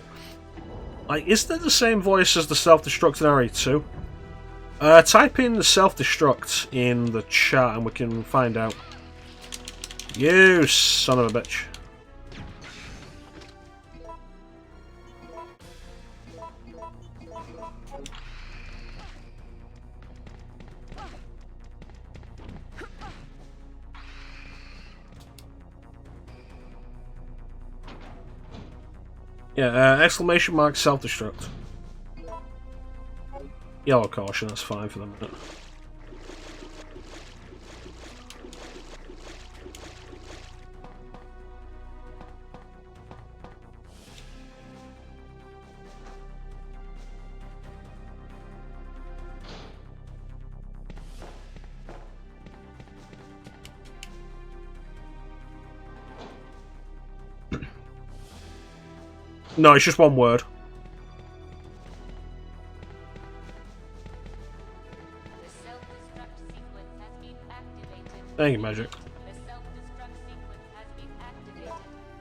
Like, is that the same voice as the self-destruct in RE2? Type in the self-destruct in the chat and we can find out. You son of a bitch. Yeah, exclamation mark self-destruct. Yellow caution, that's fine for the minute. No, it's just one word. Thank you, Magic. The self-destruct sequence has been activated.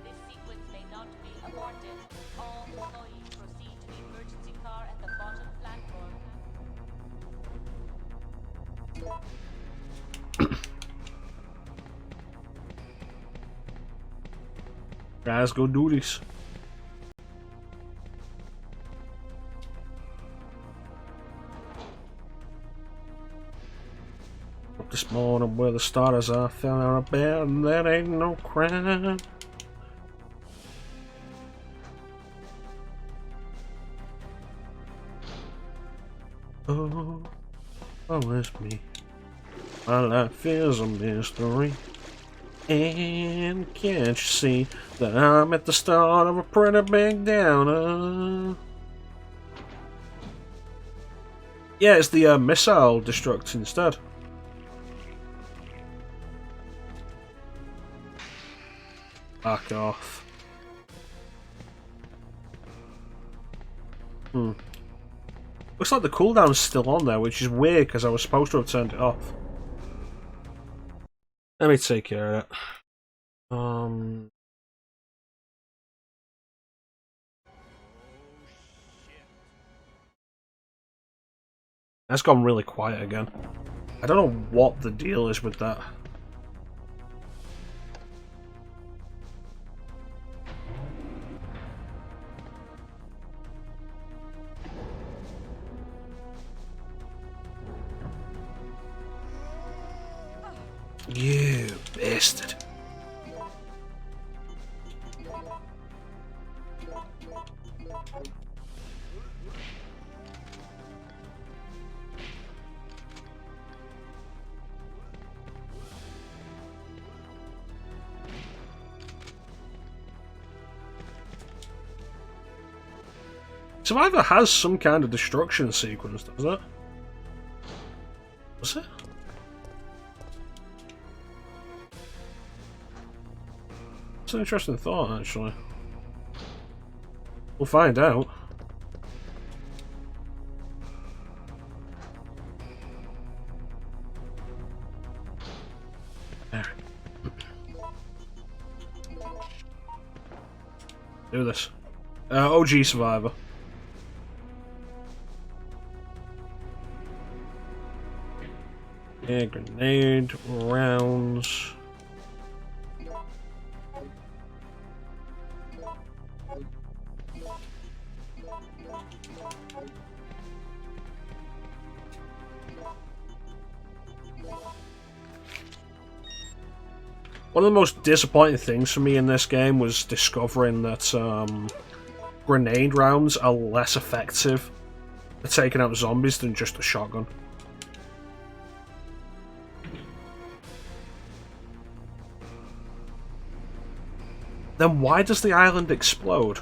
This sequence may not be aborted. All employees proceed to the emergency car at the bottom platform. Guys, go do this. This morning where the stars are, fell out of bed and that ain't no crime. Oh, it's me. My life is a mystery. And can't you see that I'm at the start of a pretty big downer? Yeah, it's the missile destruct instead. Back off. Looks like the cooldown's still on there, which is weird because I was supposed to have turned it off. Let me take care of that. That's gone really quiet again. I don't know what the deal is with that. You bastard. Survivor has some kind of destruction sequence, does it? Was it? It's an interesting thought, actually. We'll find out. There. Do this. OG Survivor. Yeah, grenade rounds. One of the most disappointing things for me in this game was discovering that grenade rounds are less effective at taking out zombies than just a shotgun. Then why does the island explode?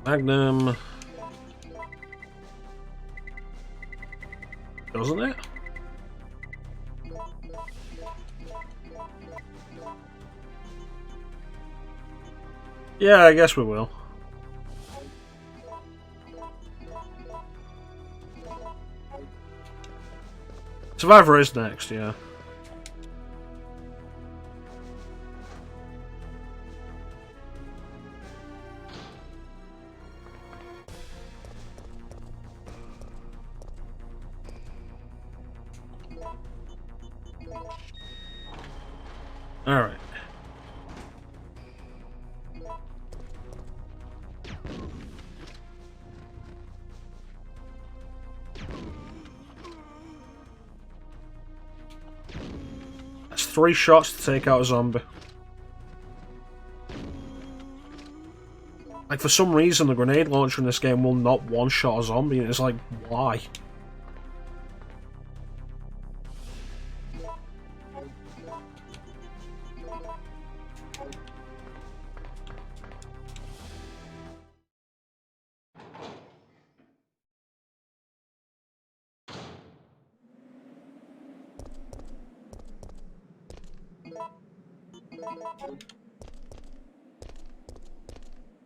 Magnum. Doesn't it? Yeah, I guess we will. Survivor is next, yeah. Alright. That's 3 shots to take out a zombie. Like, for some reason, the grenade launcher in this game will not one-shot a zombie, and it's like, why?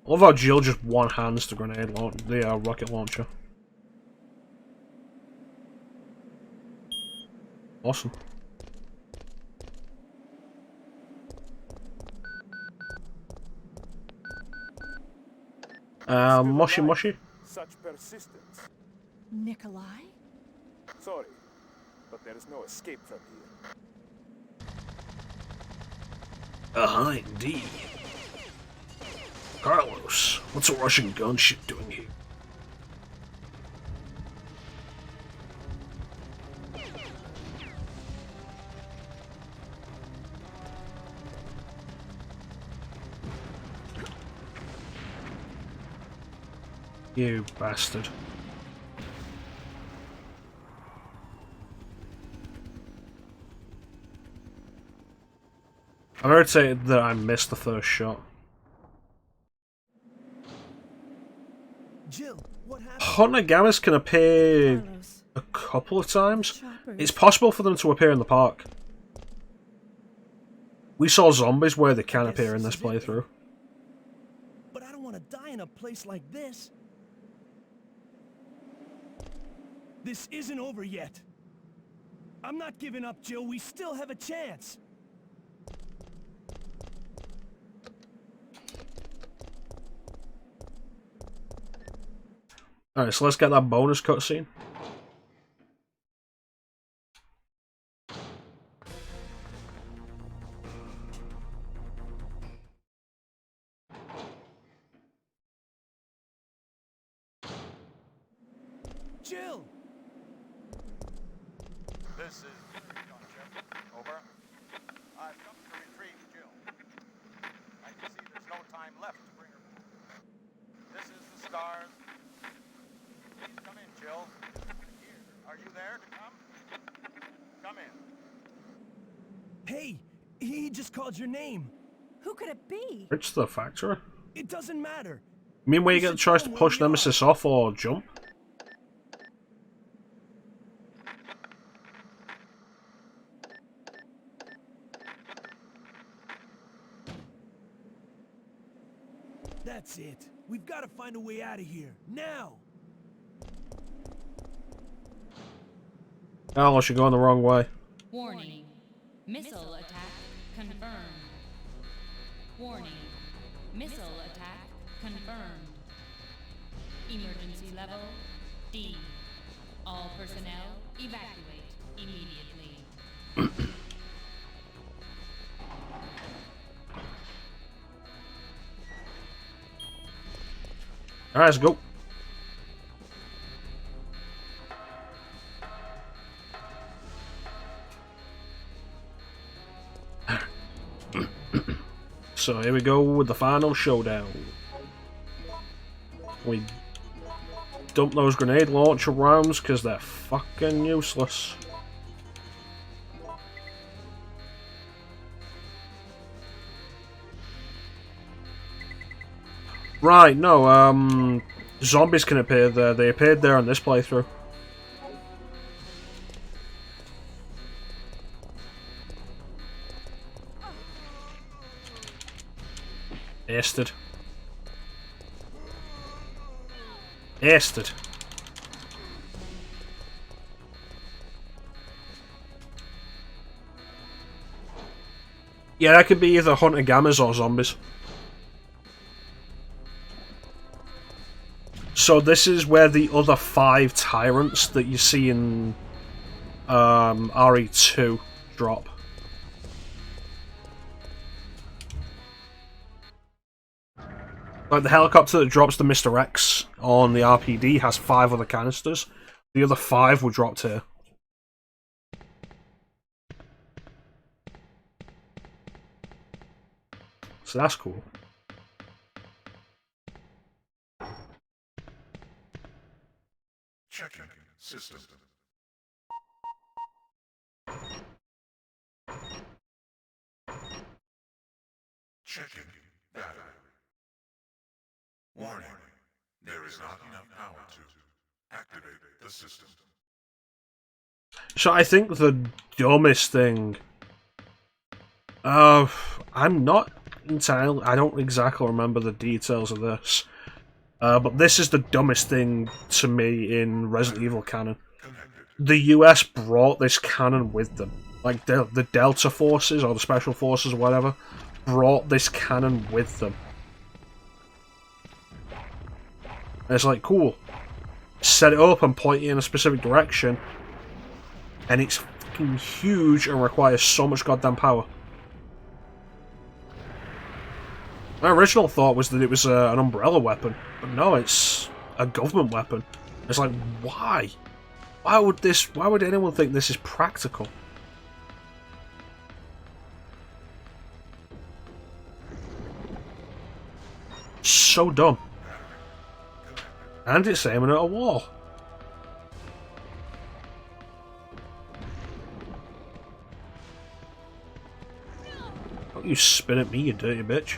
I love how Jill just one-hands the grenade the rocket launcher. Awesome. Mushy mushy? Such persistence. Nikolai? Sorry, but there is no escape from here. Indeed. Carlos, what's a Russian gunship doing here? You bastard. I'm irritated that I missed the first shot. Jill, what happened? Honagamas can appear Carlos. a couple of times. Choppers. It's possible for them to appear in the park. We saw zombies where they can appear in this playthrough. But I don't want to die in a place like this. This isn't over yet. I'm not giving up, Jill. We still have a chance. Alright, so let's get that bonus cutscene. Jill! This is Shaun, over. I've come to retrieve Jill. I can see there's no time left to bring her back. This is the stars. Please come in, Jill. Here, are you there to come? Come in. Hey, he just called your name. Who could it be? It's the factory. It doesn't matter. You mean where you We get the should choice tell to him where push we are. Nemesis off or jump? That's it. We've got to find a way out of here. Now! Alice, you're going the wrong way. Warning. Missile attack confirmed. Warning. Missile attack confirmed. Emergency level D. All personnel evacuate immediately. Alright, let's go. So here we go with the final showdown. We dump those grenade launcher rounds because they're fucking useless. Right, no, zombies can appear there. They appeared there on this playthrough. Aced. Aced. Yeah, that could be either hunter gammas or zombies. So this is where the other 5 tyrants that you see in RE2 drop. Like the helicopter that drops the Mr. X on the RPD has 5 other canisters. The other 5 were dropped here. So that's cool. Checking system. Checking data. Warning, there is not enough power to activate the system. So I think the dumbest thing... I'm not entirely... I don't exactly remember the details of this. But this is the dumbest thing to me in Resident Evil canon. The US brought this canon with them. Like, the Delta Forces, or the Special Forces, or whatever, brought this canon with them. And it's like, cool. Set it up and point it in a specific direction, and it's fucking huge and requires so much goddamn power. My original thought was that it was an umbrella weapon, but no, it's a government weapon. It's like, why? Why would anyone think this is practical? So dumb. And it's aiming at a wall. Don't you spin at me, you dirty bitch.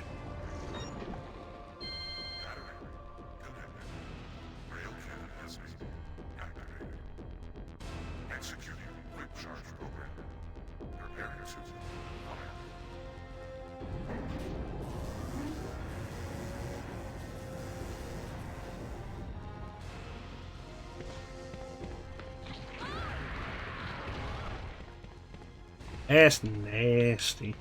It's nasty.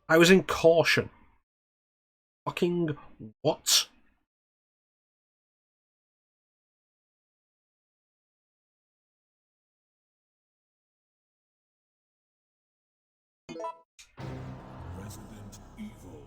I was in caution. Fucking what? Resident Evil.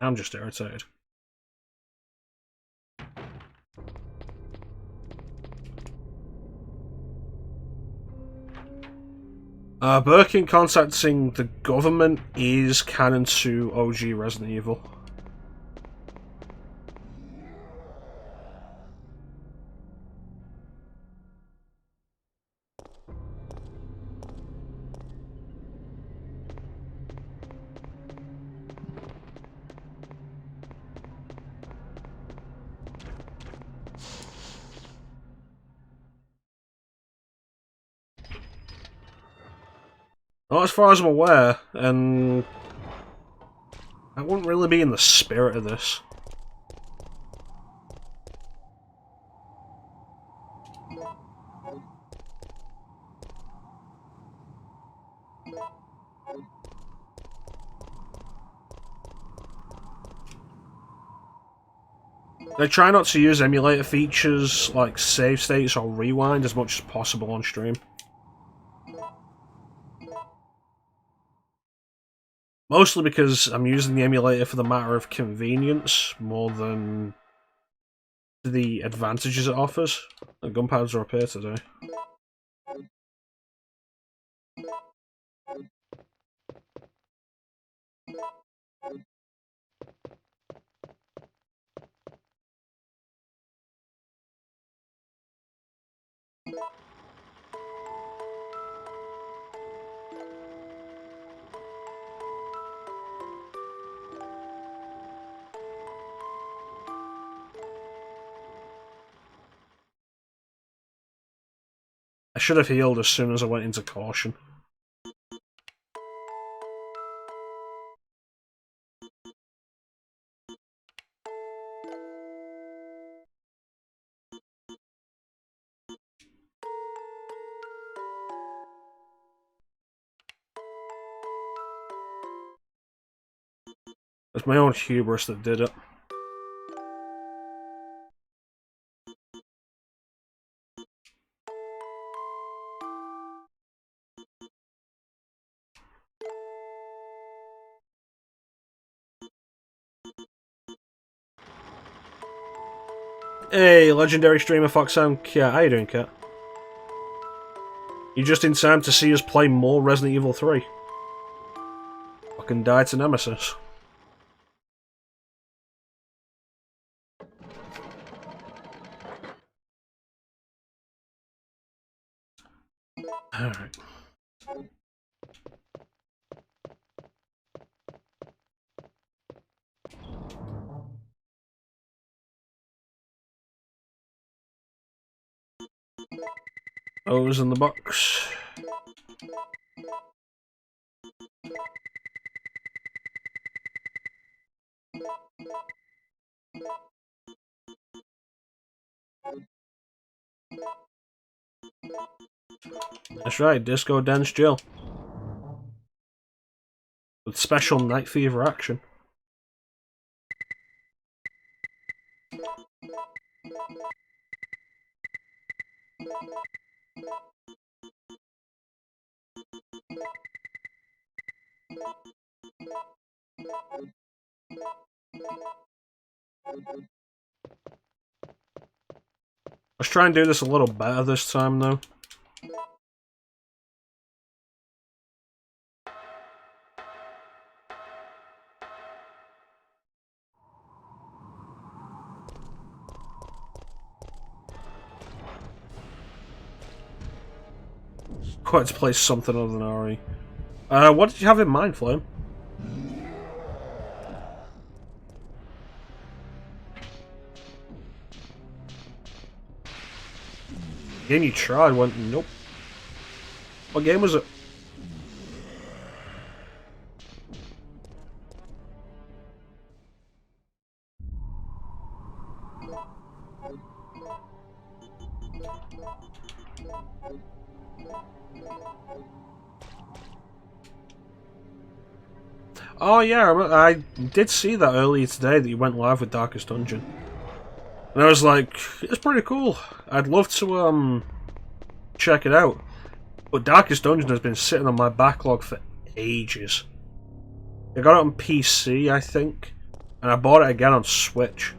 I'm just irritated. Birkin contacting the government is canon to OG Resident Evil. Not as far as I'm aware, and that wouldn't really be in the spirit of this. They try not to use emulator features like save states or rewind as much as possible on stream. Mostly because I'm using the emulator for the matter of convenience more than the advantages it offers. The gunpowders are up here today. I should have healed as soon as I went into caution. It's my own hubris that did it. Hey, legendary streamer Foxhound Cat, how you doing, Cat? You just in time to see us play more Resident Evil 3. Fucking die to Nemesis. Alright. Those in the box. That's right, Disco Dance Jill. With special Night Fever action. Let's try and do this a little better this time, though. Quite to play something other than RE. What did you have in mind, Flame? Game you tried went nope. What game was it? Oh yeah, I did see that earlier today that you went live with Darkest Dungeon. And I was like, it's pretty cool. I'd love to check it out. But Darkest Dungeon has been sitting on my backlog for ages. I got it on PC, I think, and I bought it again on Switch.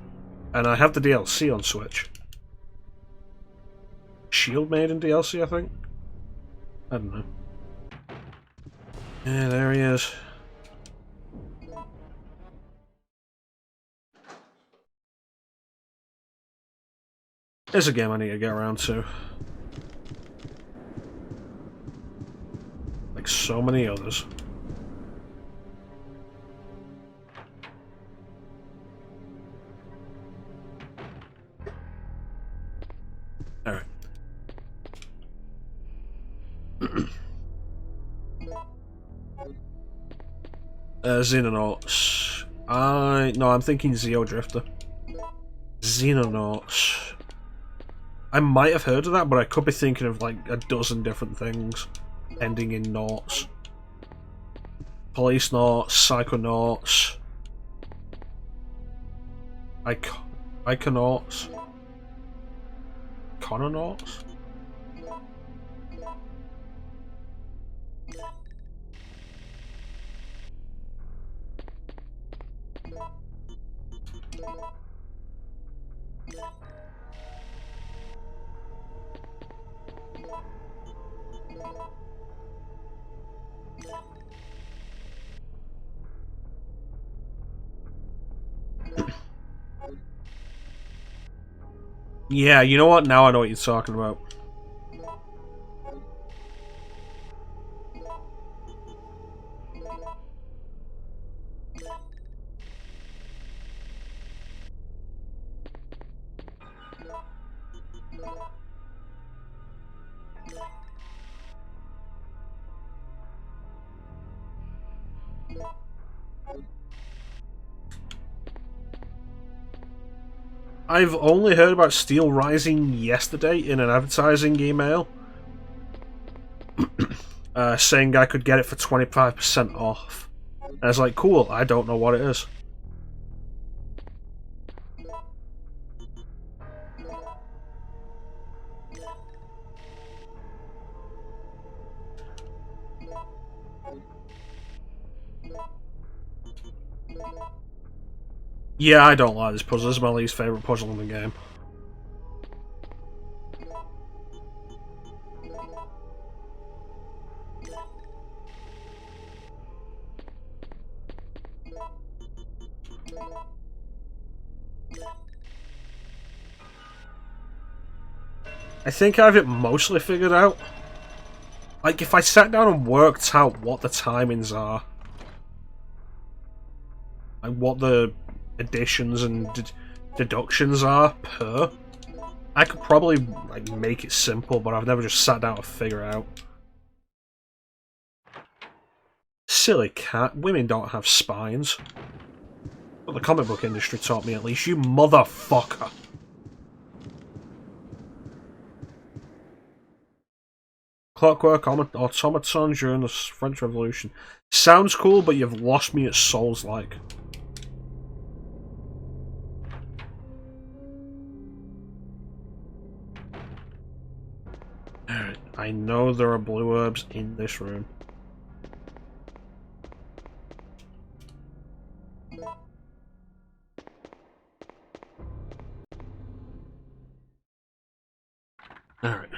And I have the DLC on Switch. Shield Maiden DLC, I think? I don't know. Yeah, there he is. There's a game I need to get around to. Like so many others. Alright. Xenonauts. No, I'm thinking Zeo Drifter. Xenonauts. I might have heard of that, but I could be thinking of like a dozen different things ending in naughts. Police naughts, psychonauts, iconauts, chrononauts. Yeah, you know what? Now I know what you're talking about. I've only heard about Steel Rising yesterday in an advertising email. Saying I could get it for 25% off. And I was like, cool, I don't know what it is. Yeah, I don't like this puzzle. This is my least favourite puzzle in the game. I think I have it mostly figured out. Like, if I sat down and worked out what the timings are, like what the additions and deductions are per, I could probably like make it simple, but I've never just sat down and figure it out. Silly cat, women don't have spines. But the comic book industry taught me at least, you motherfucker. Clockwork automaton during the French Revolution. Sounds cool, but you've lost me at Souls-like. Alright, I know there are blue herbs in this room. Alright.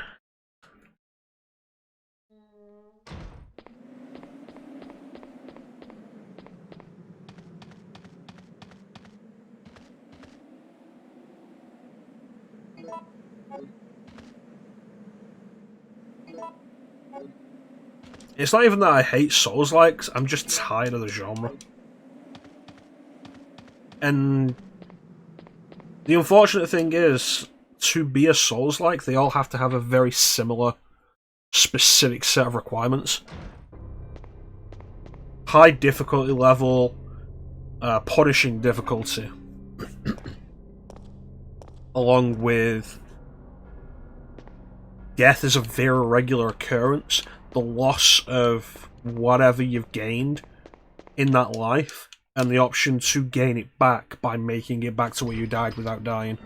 It's not even that I hate Souls-likes, I'm just tired of the genre. And the unfortunate thing is, to be a Souls-like, they all have to have a very similar, specific set of requirements. High difficulty level, punishing difficulty. Along with death is a very regular occurrence. The loss of whatever you've gained in that life, and the option to gain it back by making it back to where you died without dying.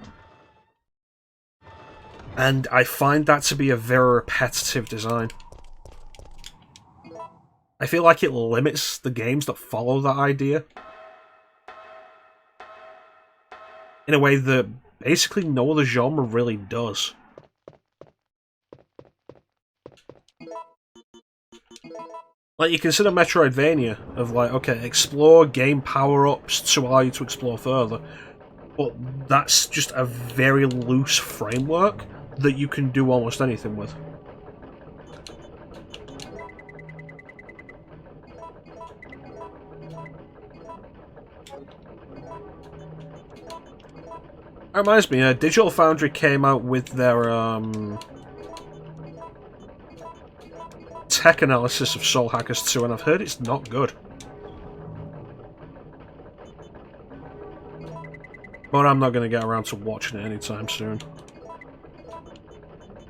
And I find that to be a very repetitive design. I feel like it limits the games that follow that idea in a way that basically no other genre really does. Like, you consider Metroidvania, of like, okay, explore, gain power-ups to allow you to explore further, but that's just a very loose framework that you can do almost anything with. That reminds me, Digital Foundry came out with their, tech analysis of Soul Hackers 2, and I've heard it's not good. But I'm not going to get around to watching it anytime soon.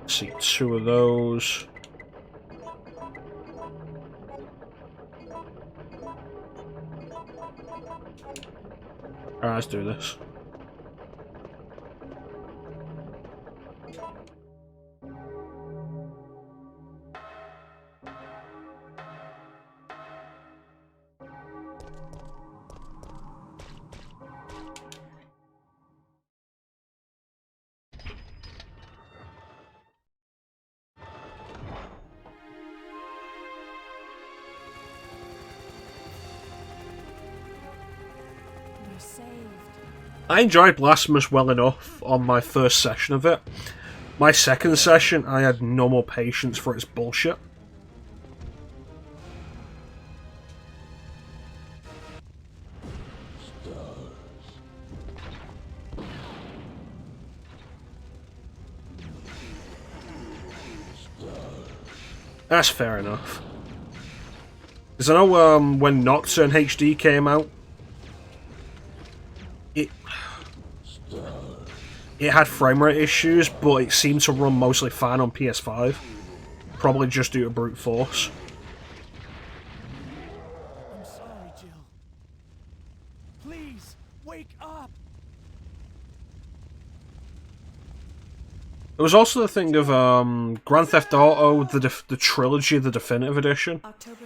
Let's see, 2 of those. Alright, let's do this. I enjoyed Blasphemous well enough on my first session of it. My second session, I had no more patience for its bullshit. That's fair enough. Because I know when Nocturne HD came out, it had frame rate issues, but it seemed to run mostly fine on PS5. Probably just due to brute force. I'm sorry, Jill. Please, wake up! There was also the thing of Grand Theft Auto, the trilogy, the definitive edition. October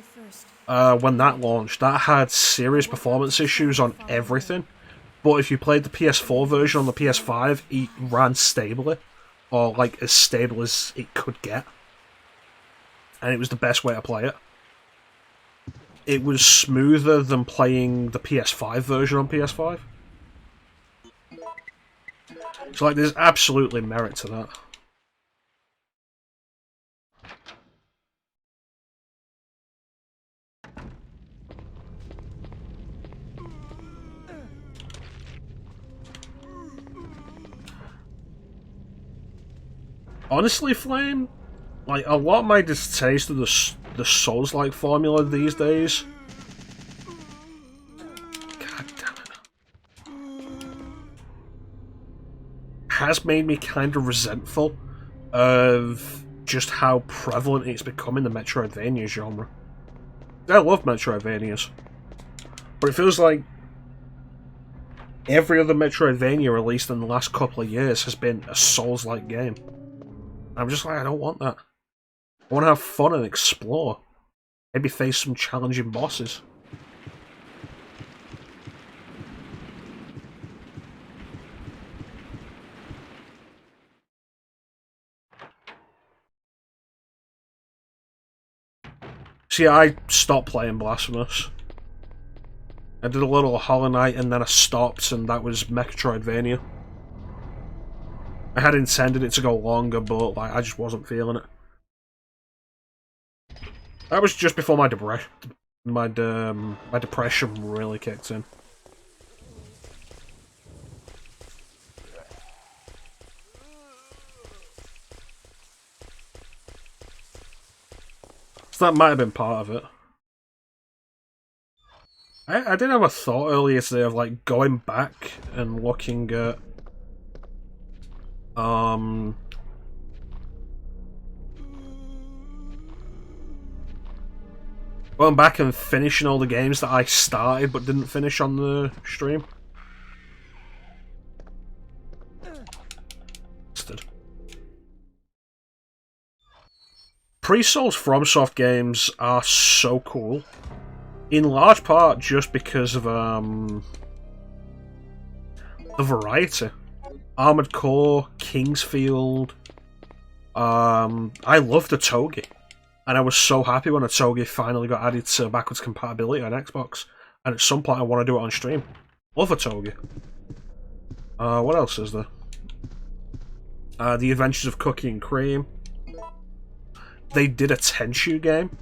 1st. When that launched, that had serious performance issues on everything. But if you played the PS4 version on the PS5, it ran stably. Or, like, as stable as it could get. And it was the best way to play it. It was smoother than playing the PS5 version on PS5. So, like, there's absolutely merit to that. Honestly, Flame, like, a lot of my distaste of the Souls-like formula these days. God damn it. Has made me kind of resentful of just how prevalent it's become in the Metroidvania genre. I love Metroidvanias, but it feels like every other Metroidvania released in the last couple of years has been a Souls-like game. I'm just like, I don't want that. I want to have fun and explore. Maybe face some challenging bosses. See, I stopped playing Blasphemous. I did a little Hollow Knight and then I stopped, and that was Mecha-Troidvania. I had intended it to go longer, but like, I just wasn't feeling it. That was just before my depression really kicked in. So that might have been part of it. I did have a thought earlier today of like going back and looking at going back and finishing all the games that I started but didn't finish on the stream. Pre-Souls FromSoft games are so cool. In large part just because of the variety. Armored Core, Kingsfield. I loved Otogi. And I was so happy when Otogi finally got added to backwards compatibility on Xbox. And at some point I want to do it on stream. Love Otogi. What else is there? The Adventures of Cookie and Cream. They did a Tenchu game.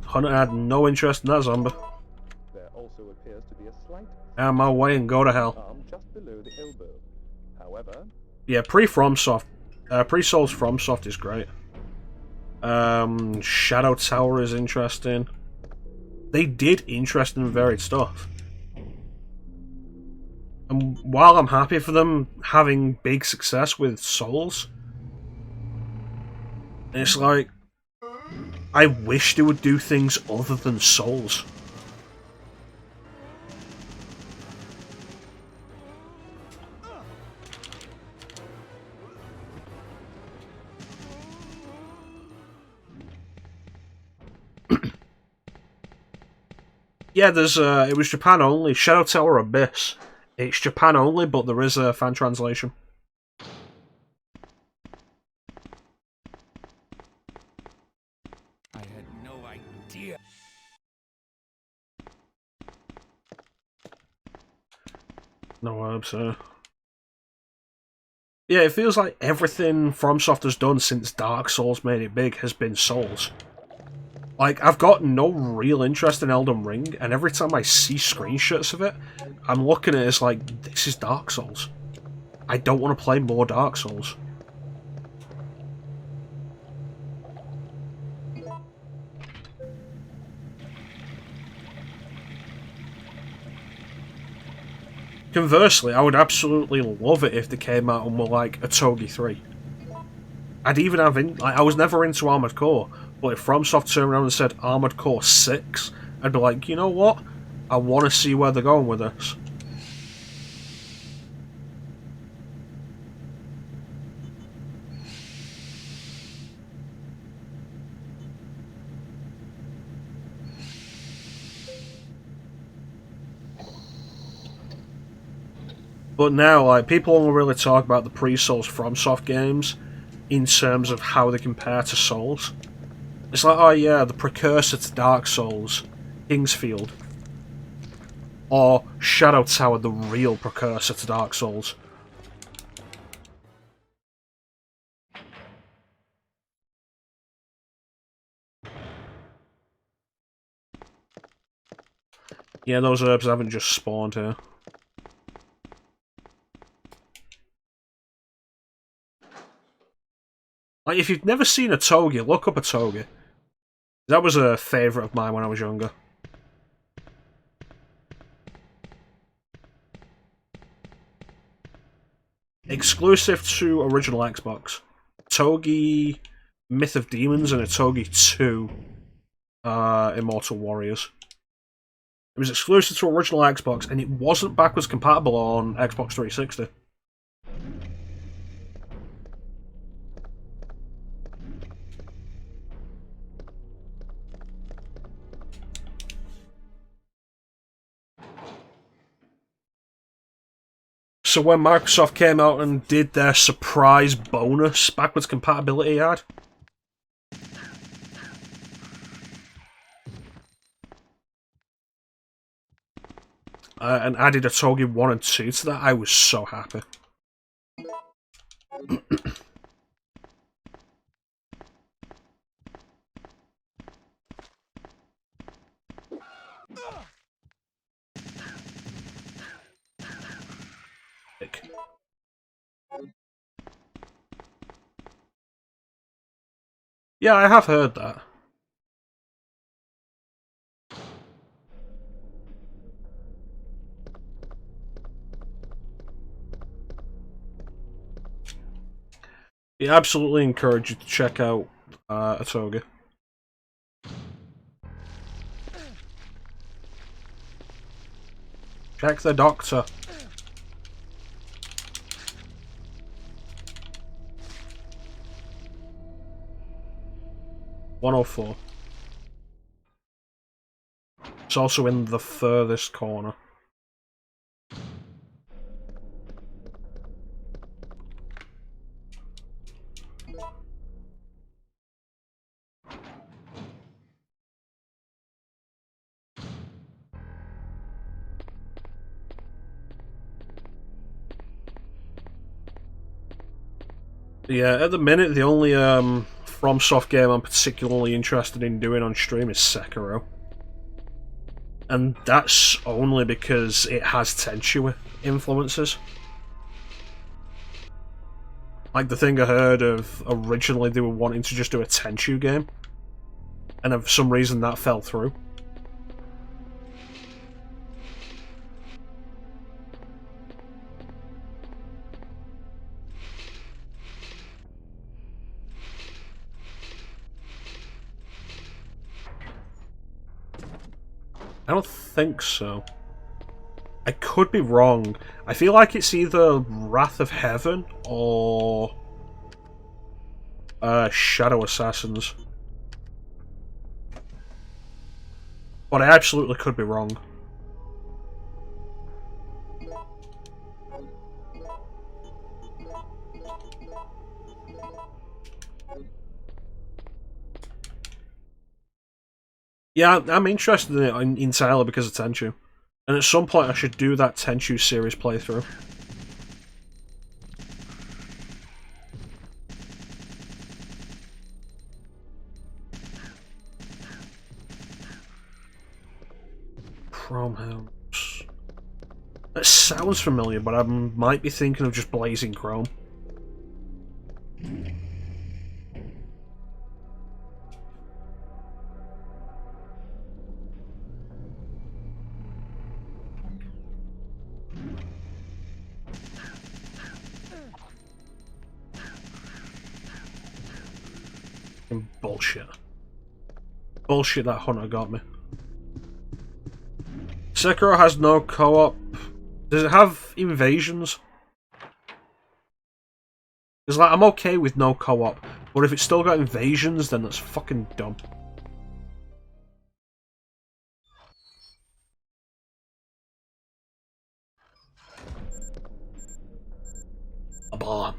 Hunter had no interest in that zombie. There also appears to be a slight Out of my way and go to hell. arm just below the elbow. However, Yeah, pre-Souls FromSoft is great. Shadow Tower is interesting. They did interesting and varied stuff. And while I'm happy for them having big success with Souls, it's like, I wish they would do things other than Souls. Yeah, there's it was Japan only. Shadow Tower Abyss. It's Japan only, but there is a fan translation. I had no idea. No herbs, yeah, it feels like everything FromSoft has done since Dark Souls made it big has been Souls. Like, I've got no real interest in Elden Ring, and every time I see screenshots of it, I'm looking at it as like, this is Dark Souls. I don't want to play more Dark Souls. Conversely, I would absolutely love it if they came out and were like Otogi 3. I'd even have I was never into Armored Core, but if FromSoft turned around and said Armored Core 6, I'd be like, you know what? I want to see where they're going with this. But now, like, people only really talk about the pre-Souls FromSoft games in terms of how they compare to Souls. It's like, oh yeah, the precursor to Dark Souls, Kingsfield. Or Shadow Tower, the real precursor to Dark Souls. Yeah, those herbs haven't just spawned here. Like, if you've never seen Otogi, look up Otogi. That was a favourite of mine when I was younger. exclusive to original Xbox. Togi Myth of Demons and a Togi 2 Immortal Warriors. It was exclusive to original Xbox, and it wasn't backwards compatible on Xbox 360. So when Microsoft came out and did their surprise bonus backwards compatibility ad, and added a Togi 1 and 2 to that, I was so happy. Yeah, I have heard that. Yeah, absolutely encourage you to check out Atoga. Check the doctor. $104. It's also in the furthest corner. Yeah, at the minute, the only FromSoft game I'm particularly interested in doing on stream is Sekiro. And that's only because it has Tenchu influences. Like the thing I heard of, originally they were wanting to just do a Tenchu game, and for some reason that fell through. I don't think so. I could be wrong. I feel like it's either Wrath of Heaven or Shadow Assassins. But I absolutely could be wrong. Yeah, I'm interested in it entirely because of Tenchu. And at some point I should do that Tenchu series playthrough. Chrome House. That sounds familiar, but I might be thinking of just Blazing Chrome. Bullshit. Bullshit that hunter got me. Sekiro has no co-op. Does it have invasions? Because like, I'm okay with no co-op, but if it's still got invasions, then that's fucking dumb. A bomb.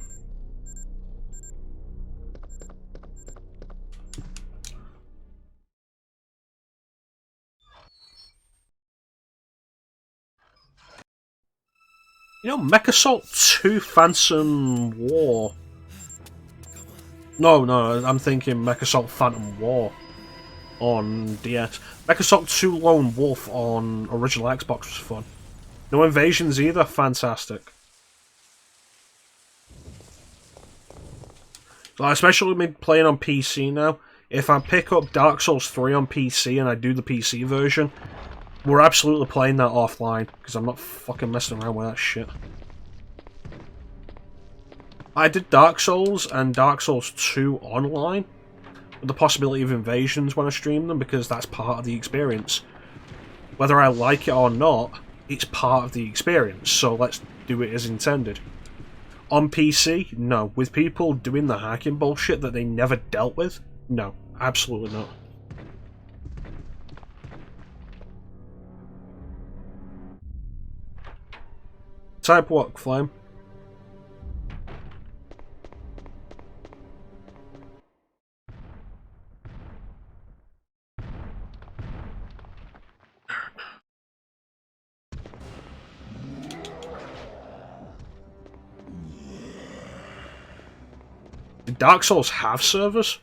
You know, mecha-assault 2 Phantom War. No, I'm thinking mecha-assault Phantom War on DS. mecha-assault 2 Lone Wolf on original Xbox was fun. No invasions either, fantastic. So especially me playing on PC now, if I pick up Dark Souls 3 on PC and I do the PC version, we're absolutely playing that offline, because I'm not fucking messing around with that shit. I did Dark Souls and Dark Souls 2 online, with the possibility of invasions when I stream them, because that's part of the experience. Whether I like it or not, it's part of the experience, so let's do it as intended. On PC, no. With people doing the hacking bullshit that they never dealt with, no. Absolutely not. Type what, Flame? Did Dark Souls have servers?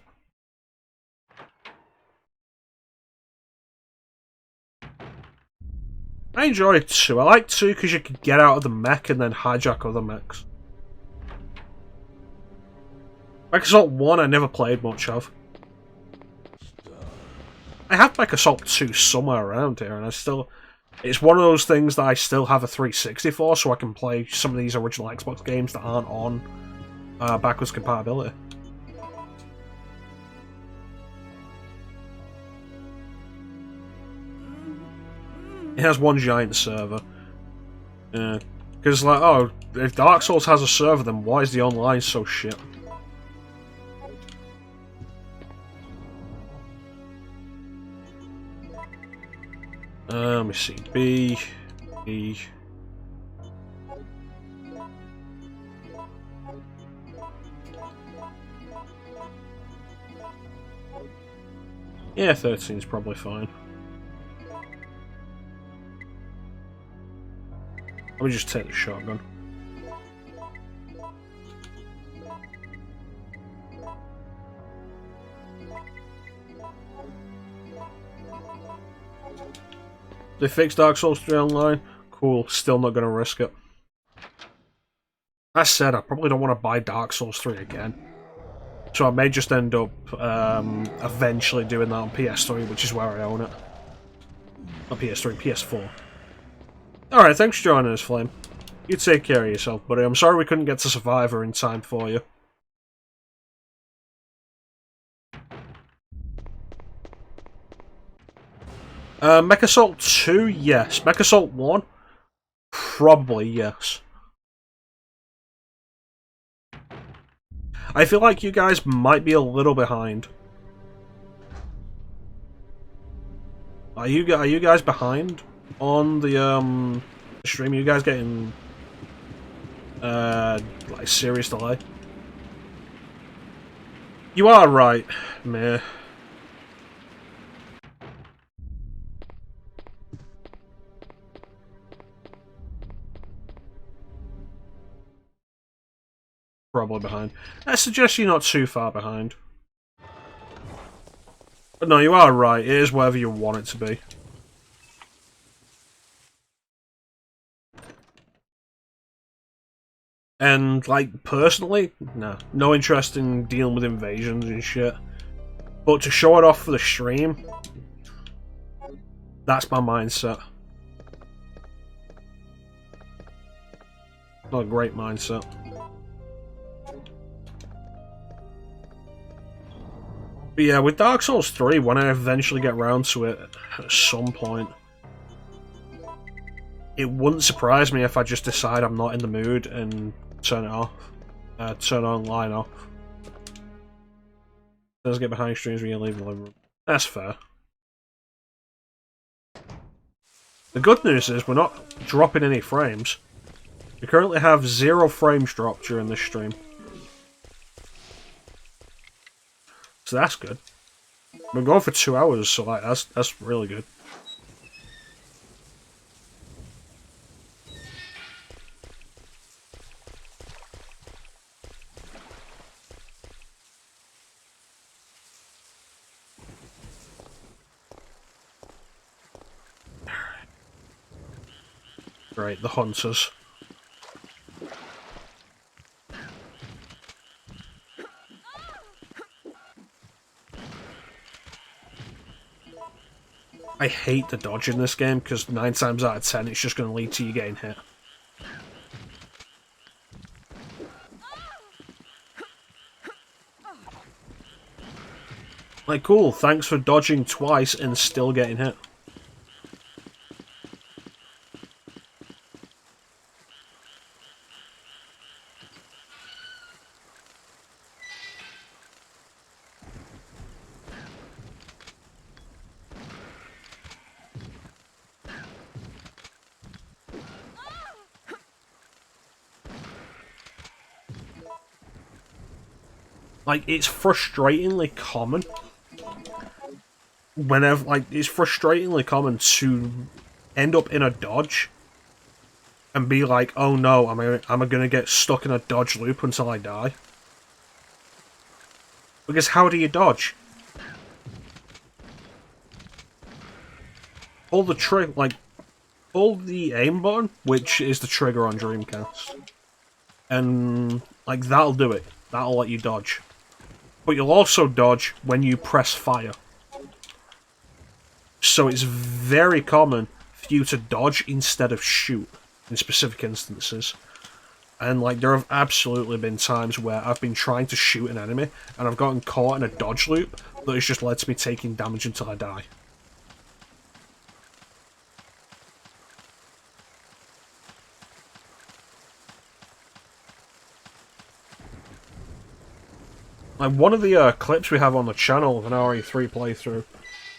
I enjoyed 2. I like 2 because you could get out of the mech and then hijack other mechs. Mecha-Assault 1 I never played much of. I have Mecha-Assault 2 somewhere around here, and I still... It's one of those things that I still have a 360 for, so I can play some of these original Xbox games that aren't on backwards compatibility. It has one giant server. Yeah. Because, like, oh, if Dark Souls has a server, then why is the online so shit? Let me see. B. E. Yeah, 13 is probably fine. Let me just take the shotgun. They fixed Dark Souls 3 online? Cool, still not going to risk it. That said, I probably don't want to buy Dark Souls 3 again. So I may just end up eventually doing that on PS3, which is where I own it. Not PS3, PS4. Alright, thanks for joining us, Flame. You take care of yourself, buddy. I'm sorry we couldn't get to Survivor in time for you. Mecha-Assault 2, yes. Mecha-Assault 1, probably yes. I feel like you guys might be a little behind. Are you guys behind on the stream? Are you guys getting like serious delay? You are right, meh. Probably behind. I suggest you're not too far behind. But no, you are right. It is wherever you want it to be. And, like, personally, nah. No interest in dealing with invasions and shit. But to show it off for the stream, that's my mindset. Not a great mindset. But yeah, with Dark Souls 3, when I eventually get round to it at some point, it wouldn't surprise me if I just decide I'm not in the mood and turn it off. Turn online off. Let's get behind streams when you leave the living room. That's fair. The good news is we're not dropping any frames. We currently have 0 frames dropped during this stream. So that's good. We're going for 2 hours, so like that's really good. Right, the hunters. I hate the dodge in this game, because 9 times out of 10 it's just going to lead to you getting hit. Like, cool, thanks for dodging twice and still getting hit. Like, it's frustratingly common. Whenever, like, it's frustratingly common to end up in a dodge and be like, oh no, am I gonna get stuck in a dodge loop until I die? Because how do you dodge? Hold the trigger, like, hold the aim button, which is the trigger on Dreamcast. And, like, that'll do it. That'll let you dodge. But you'll also dodge when you press fire. So it's very common for you to dodge instead of shoot in specific instances. And like there have absolutely been times where I've been trying to shoot an enemy and I've gotten caught in a dodge loop that has just led to me taking damage until I die. Like one of the clips we have on the channel of an RE3 playthrough,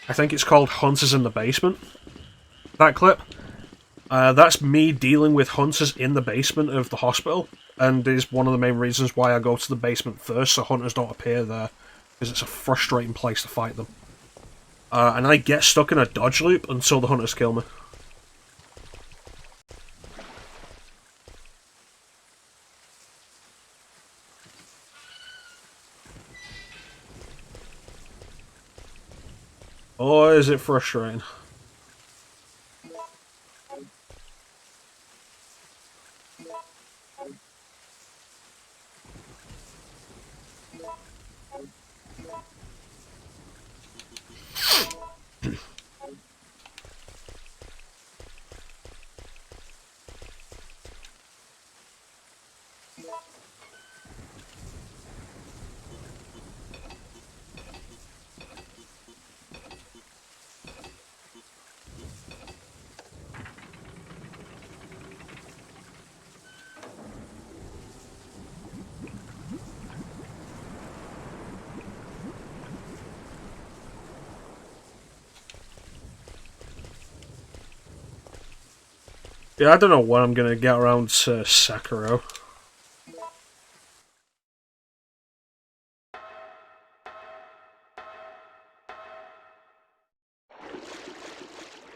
I think it's called Hunters in the Basement. That clip, that's me dealing with hunters in the basement of the hospital, and is one of the main reasons why I go to the basement first, so hunters don't appear there, because it's a frustrating place to fight them. And I get stuck in a dodge loop until the hunters kill me. Oh, is it frustrating? Yeah, I don't know when I'm gonna get around to Sekiro.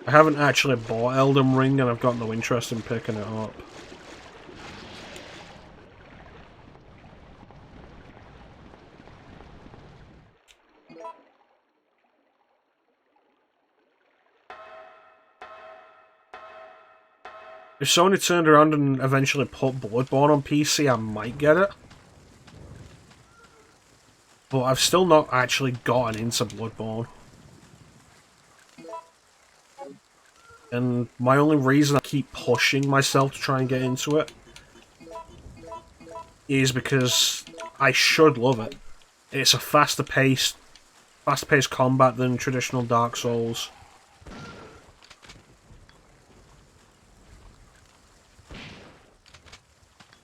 I haven't actually bought Elden Ring and I've got no interest in picking it up. If Sony turned around and eventually put Bloodborne on PC, I might get it. But I've still not actually gotten into Bloodborne. And my only reason I keep pushing myself to try and get into it is because I should love it. It's a faster paced combat than traditional Dark Souls.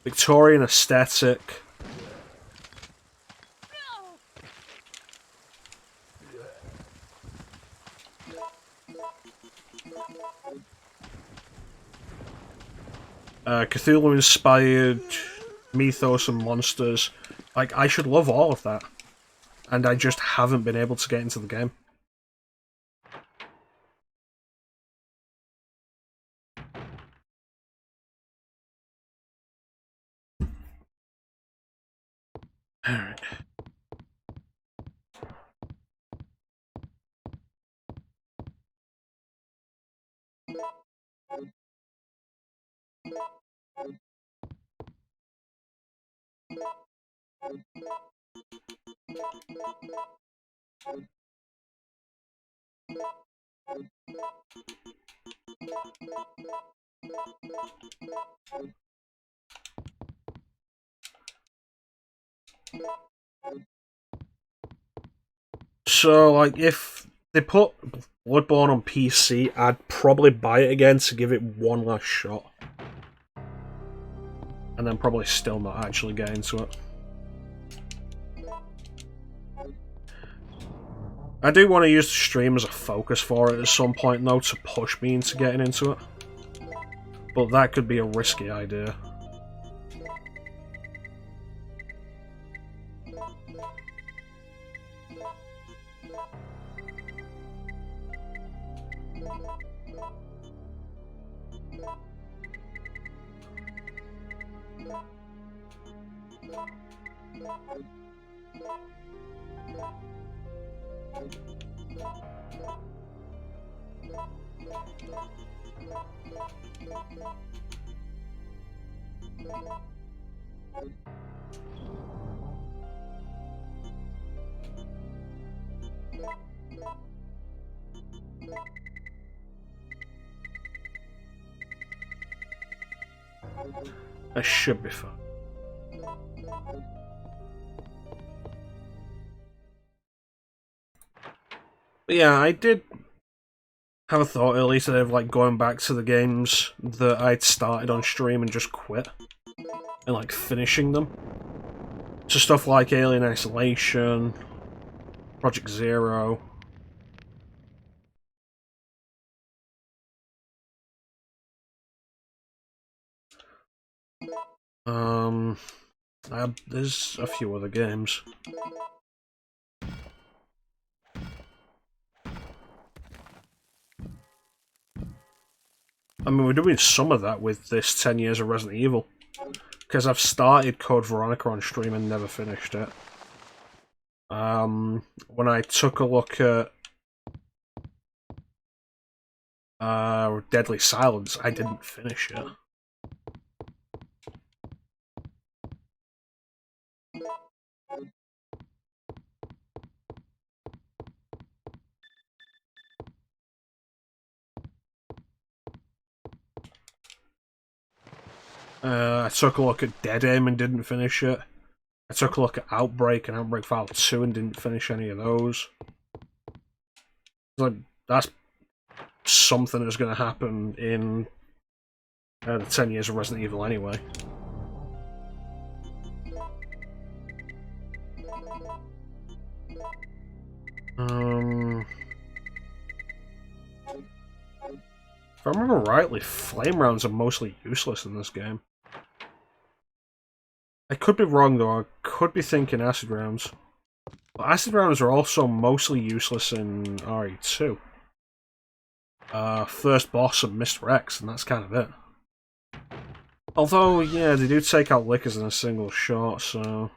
Victorian aesthetic. Cthulhu-inspired mythos and monsters. Like, I should love all of that. And I just haven't been able to get into the game. Alright. So, like, if they put Bloodborne on PC, I'd probably buy it again to give it one last shot. And then probably still not actually get into it. I do want to use the stream as a focus for it at some point, though, to push me into getting into it. But that could be a risky idea. That should be fun. But yeah, I did have a thought earlier today of like going back to the games that I'd started on stream and just quit. And like finishing them. So stuff like Alien Isolation, Project Zero. There's a few other games. I mean, we're doing some of that with this 10 years of Resident Evil. Because I've started Code Veronica on stream and never finished it. When I took a look at Deadly Silence, I didn't finish it. I took a look at Dead Aim and didn't finish it. I took a look at Outbreak and Outbreak File 2 and didn't finish any of those. Like, that's something that's going to happen in the 10 years of Resident Evil anyway. If I remember rightly, flame rounds are mostly useless in this game. I could be wrong though, I could be thinking acid rounds. But acid rounds are also mostly useless in RE2. First boss of Mr. X, and that's kind of it. Although, yeah, they do take out Lickers in a single shot, so...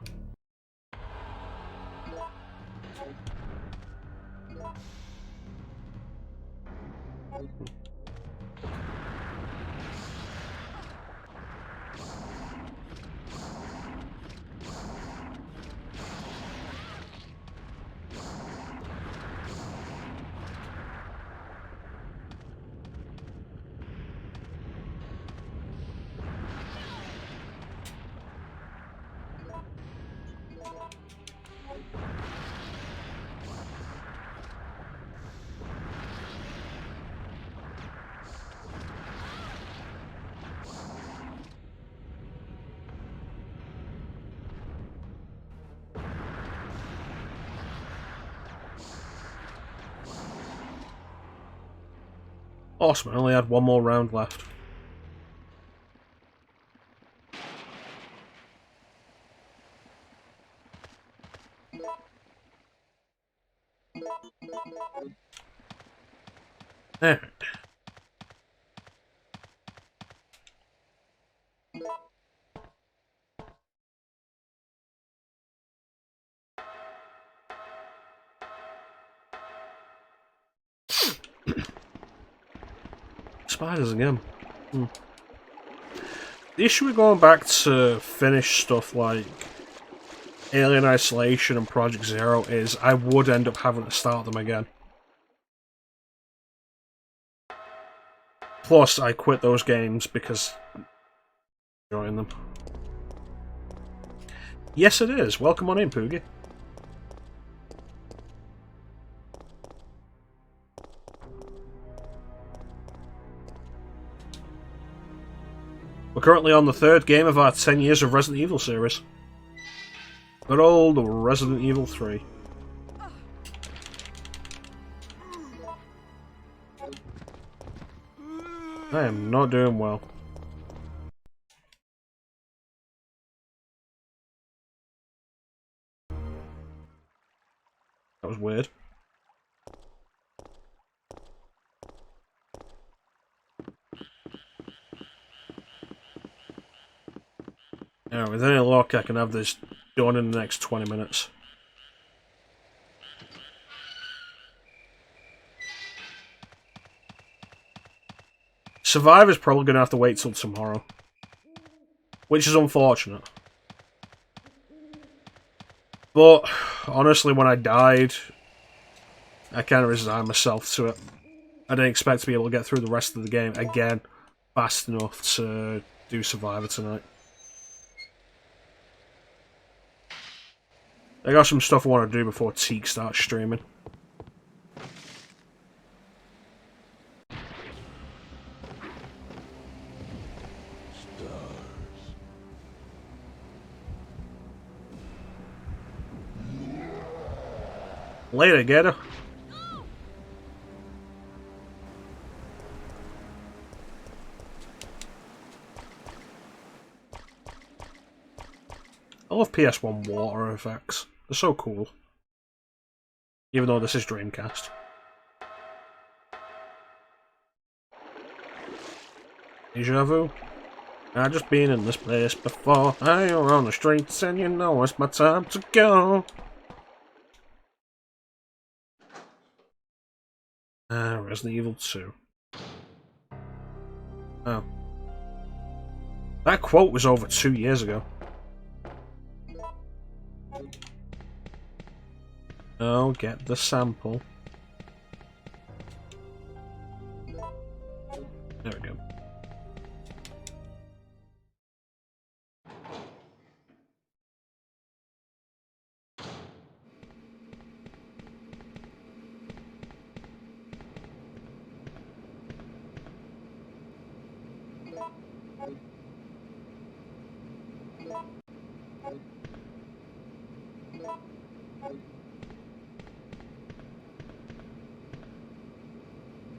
Awesome, I only had one more round left. There. Spiders again. The issue with going back to finish stuff like Alien Isolation and Project Zero is I would end up having to start them again. Plus, I quit those games because I'm enjoying them. Yes, it is. Welcome on in, Poogie. We're currently on the 3rd game of our 10 years of Resident Evil series. Good old Resident Evil 3. I am not doing well. That was weird. Yeah, with any luck I can have this done in the next 20 minutes. Survivor's probably going to have to wait till tomorrow. Which is unfortunate. But, honestly, when I died, I kind of resigned myself to it. I didn't expect to be able to get through the rest of the game again fast enough to do Survivor tonight. I got some stuff I want to do before Teak starts streaming. Later, Gator. I love PS1 water effects. They're so cool. Even though this is Dreamcast. Deja vu? I've just been in this place before. I'm on the streets and you know it's my time to go. Resident Evil 2. Oh. That quote was over 2 years ago. Oh, get the sample. There we go.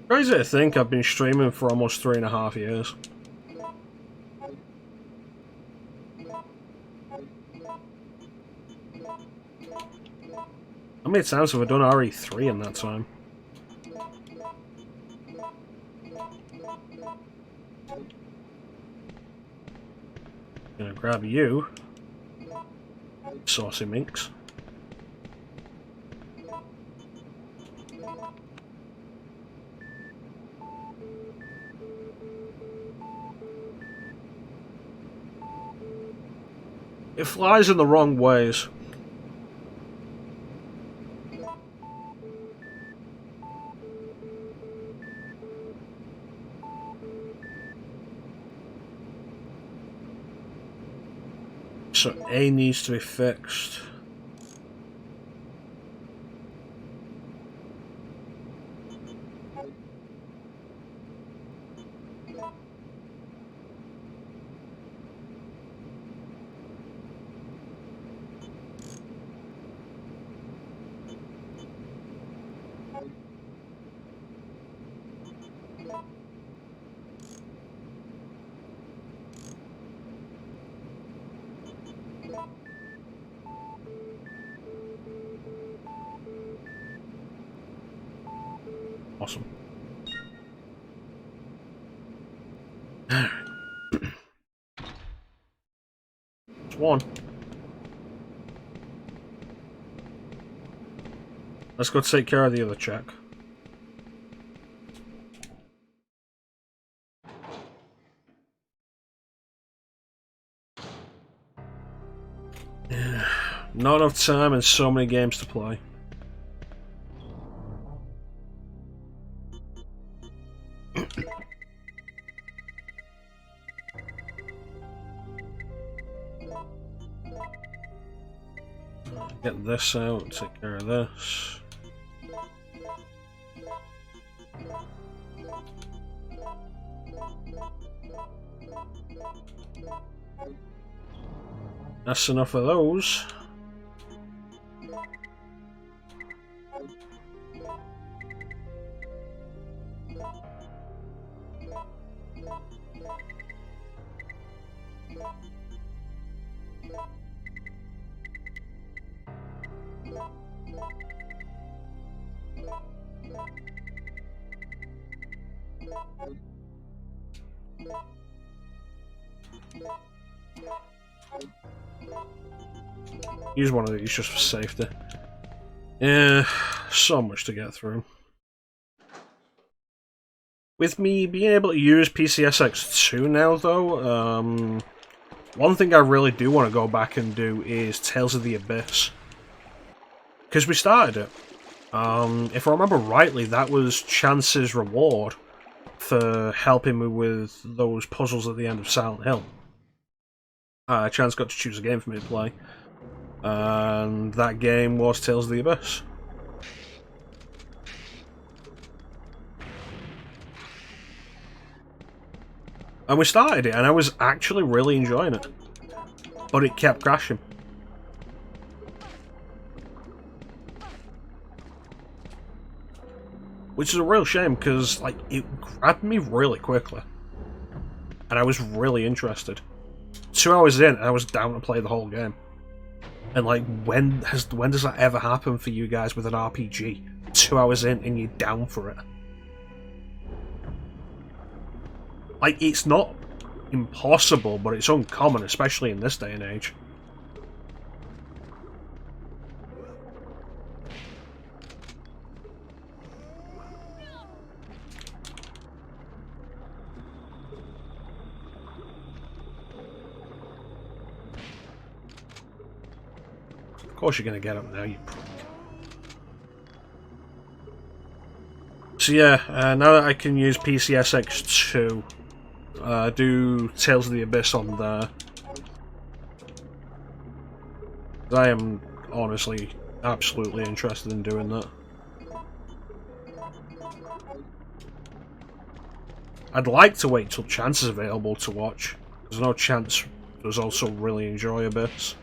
Crazy to think I've been streaming for almost 3.5 years. How many times have I done RE3 in that time? Gonna grab you, saucy minx. It flies in the wrong ways. So A needs to be fixed. Awesome. It's one. Let's go take care of the other check. Not enough time and so many games to play. Get this out, take care of this. That's enough of those. Use one of these just for safety. Yeah, so much to get through. With me being able to use PCSX2 now, though, one thing I really do want to go back and do is Tales of the Abyss. Because we started it. If I remember rightly, that was Chance's reward for helping me with those puzzles at the end of Silent Hill. Chance got to choose a game for me to play. And that game was Tales of the Abyss. And we started it, and I was actually really enjoying it. But it kept crashing. Which is a real shame, because like it grabbed me really quickly. And I was really interested. 2 hours in, I was down to play the whole game. And like, when does that ever happen for you guys with an RPG? 2 hours in and you're down for it. Like, it's not impossible, but it's uncommon, especially in this day and age. Of course you're gonna get up now, you prick. So yeah, now that I can use PCSX2, do Tales of the Abyss on there. I am honestly absolutely interested in doing that. I'd like to wait till Chance is available to watch. There's no Chance does also really enjoy Abyss.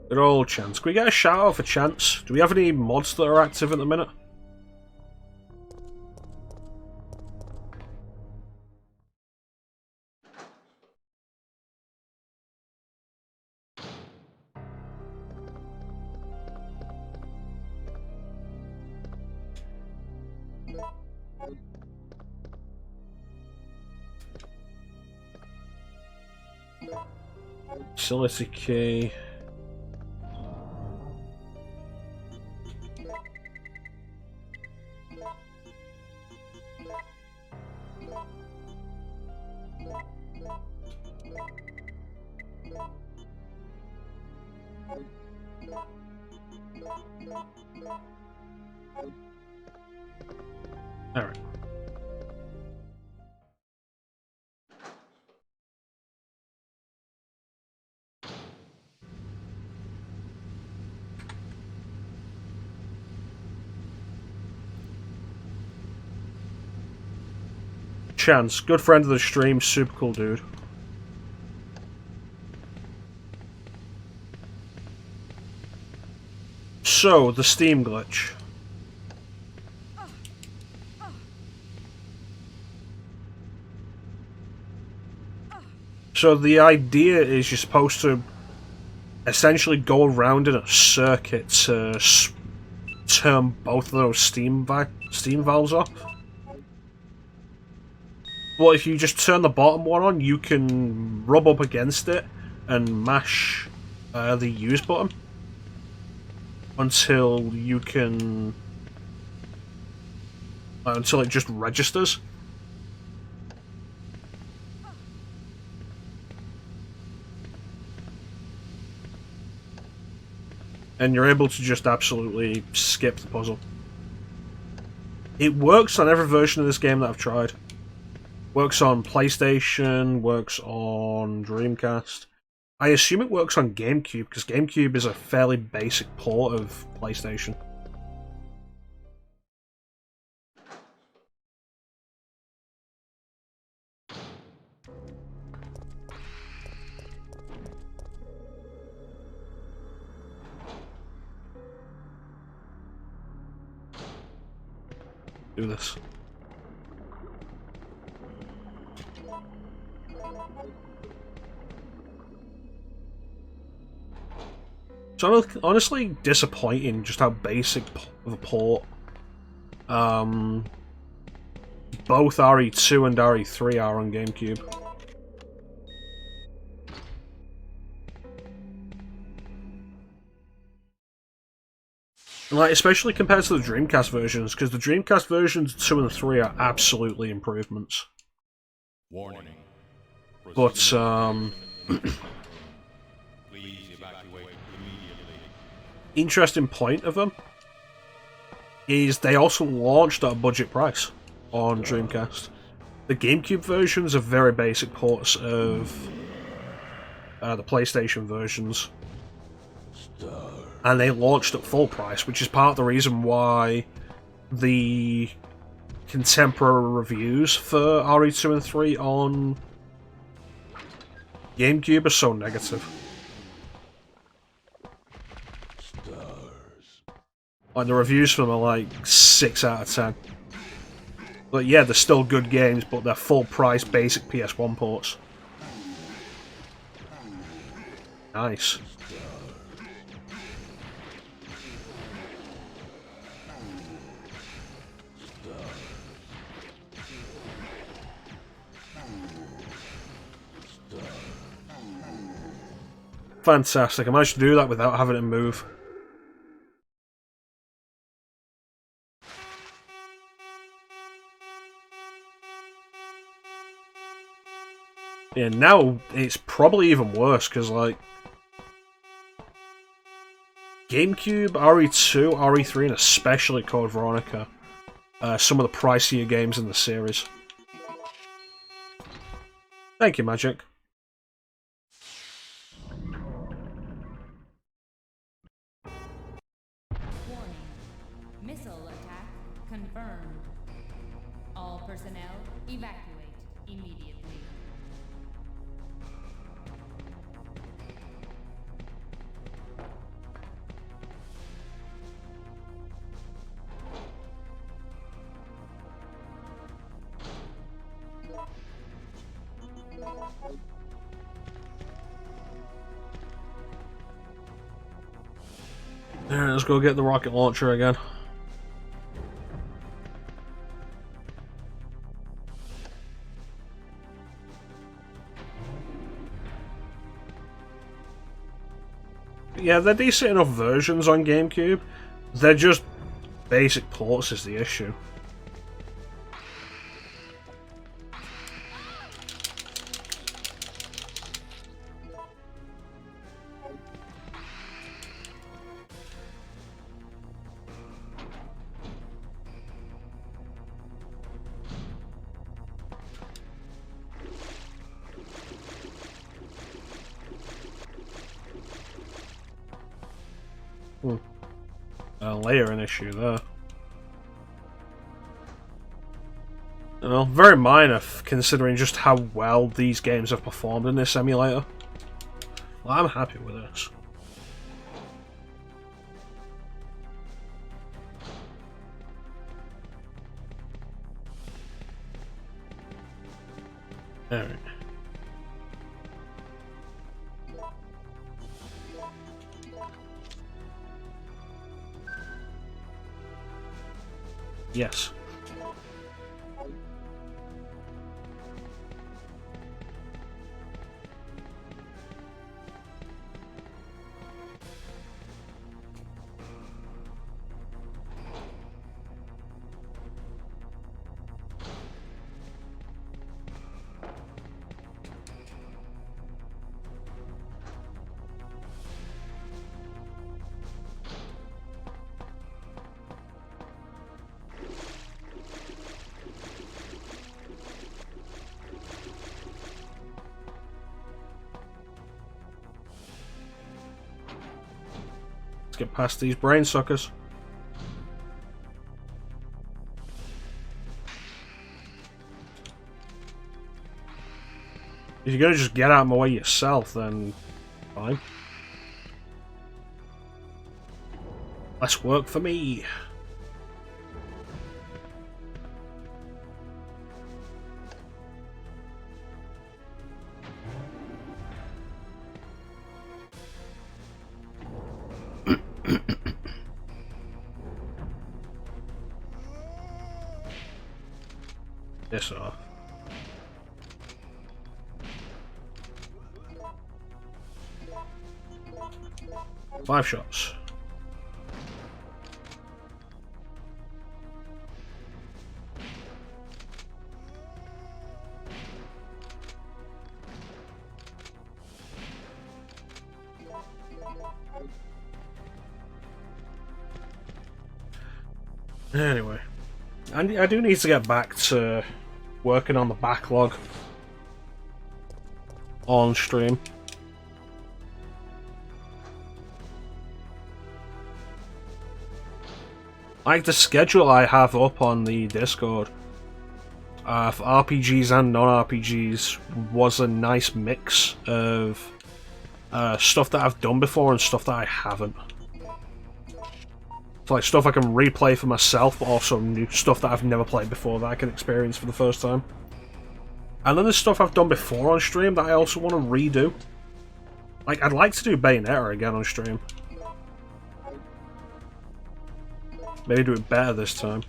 Good old Chance. Can we get a shout out for Chance? Do we have any mods that are active at the minute? Facility key. Alright. Chance, good friend of the stream, super cool dude. So, the Steam glitch. So the idea is you're supposed to essentially go around in a circuit to turn both of those steam valves off. But if you just turn the bottom one on, you can rub up against it and mash the use button until you can... until it just registers. And you're able to just absolutely skip the puzzle. It works on every version of this game that I've tried. Works on PlayStation, works on Dreamcast. I assume it works on GameCube, because GameCube is a fairly basic port of PlayStation. Do this. It's honestly disappointing just how basic of a port both RE2 and RE3 are on GameCube. Like, especially compared to the Dreamcast versions, because the Dreamcast versions 2 and 3 are absolutely improvements. Warning. But, Please evacuate immediately. interesting point of them is they also launched at a budget price on Dreamcast. The GameCube versions are very basic ports of the PlayStation versions. And they launched at full price, which is part of the reason why the contemporary reviews for RE2 and 3 on GameCube are so negative. Like, the reviews for them are like 6 out of 10. But yeah, they're still good games, but they're full price basic PS1 ports. Nice. Fantastic. I managed to do that without having to move. Yeah, now it's probably even worse, because, like, GameCube, RE2, RE3, and especially Code Veronica, some of the pricier games in the series. Thank you, Magic. Warning. Missile attack confirmed. All personnel evacuate immediately. Alright, let's go get the rocket launcher again. Yeah, they're decent enough versions on GameCube. They're just basic ports is the issue. A layering issue there. Well, very minor considering just how well these games have performed in this emulator. Well, I'm happy with this. Alright. Yes. Let's get past these brain suckers. If you're gonna just get out of my way yourself, then fine. Less work for me. This off. 5 shots. Anyway, I do need to get back to working on the backlog on stream. Like the schedule I have up on the Discord for RPGs and non-RPGs was a nice mix of stuff that I've done before and stuff that I haven't. So like stuff I can replay for myself, but also new stuff that I've never played before that I can experience for the first time. And then there's stuff I've done before on stream that I also want to redo. Like, I'd like to do Bayonetta again on stream. Maybe do it better this time.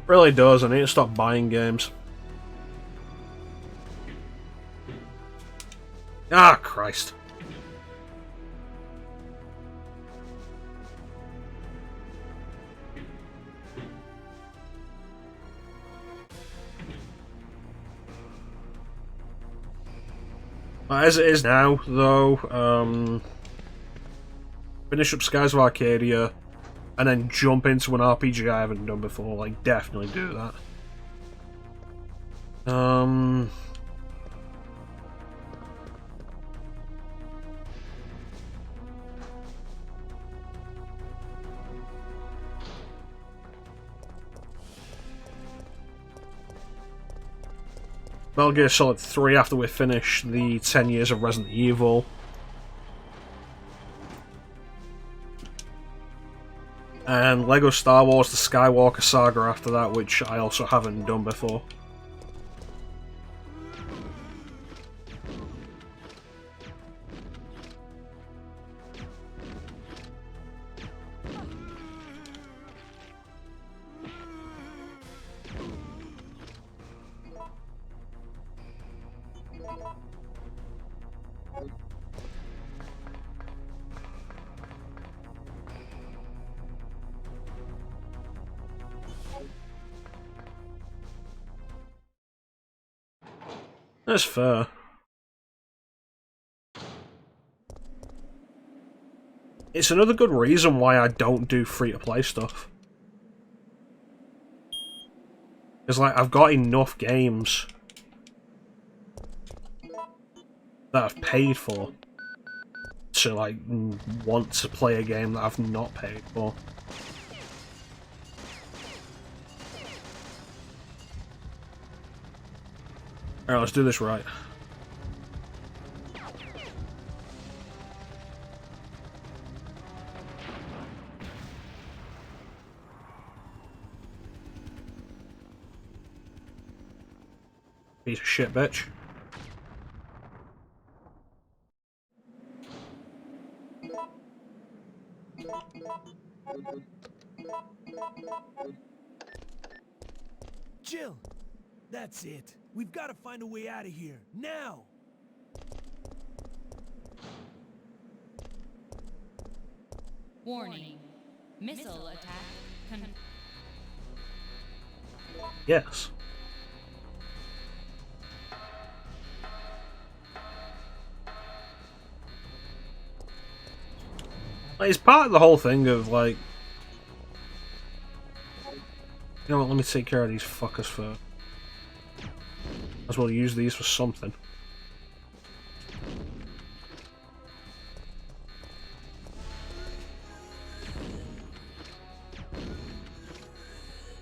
Really does. I need to stop buying games. Ah, Christ. As it is now, though, finish up Skies of Arcadia, and then jump into an RPG I haven't done before. Like, definitely do that. Metal Gear Solid 3 after we finish the 10 years of Resident Evil. And Lego Star Wars The Skywalker Saga after that, which I also haven't done before. That's fair. It's another good reason why I don't do free-to-play stuff. It's like, I've got enough games that I've paid for to, like, want to play a game that I've not paid for. Alright, let's do this right. Piece of shit, bitch. Jill, that's it. We've got to find a way out of here, now! Warning. Missile attack. Yes. Like, it's part of the whole thing of, like... You know what, let me take care of these fuckers first. As well use these for something.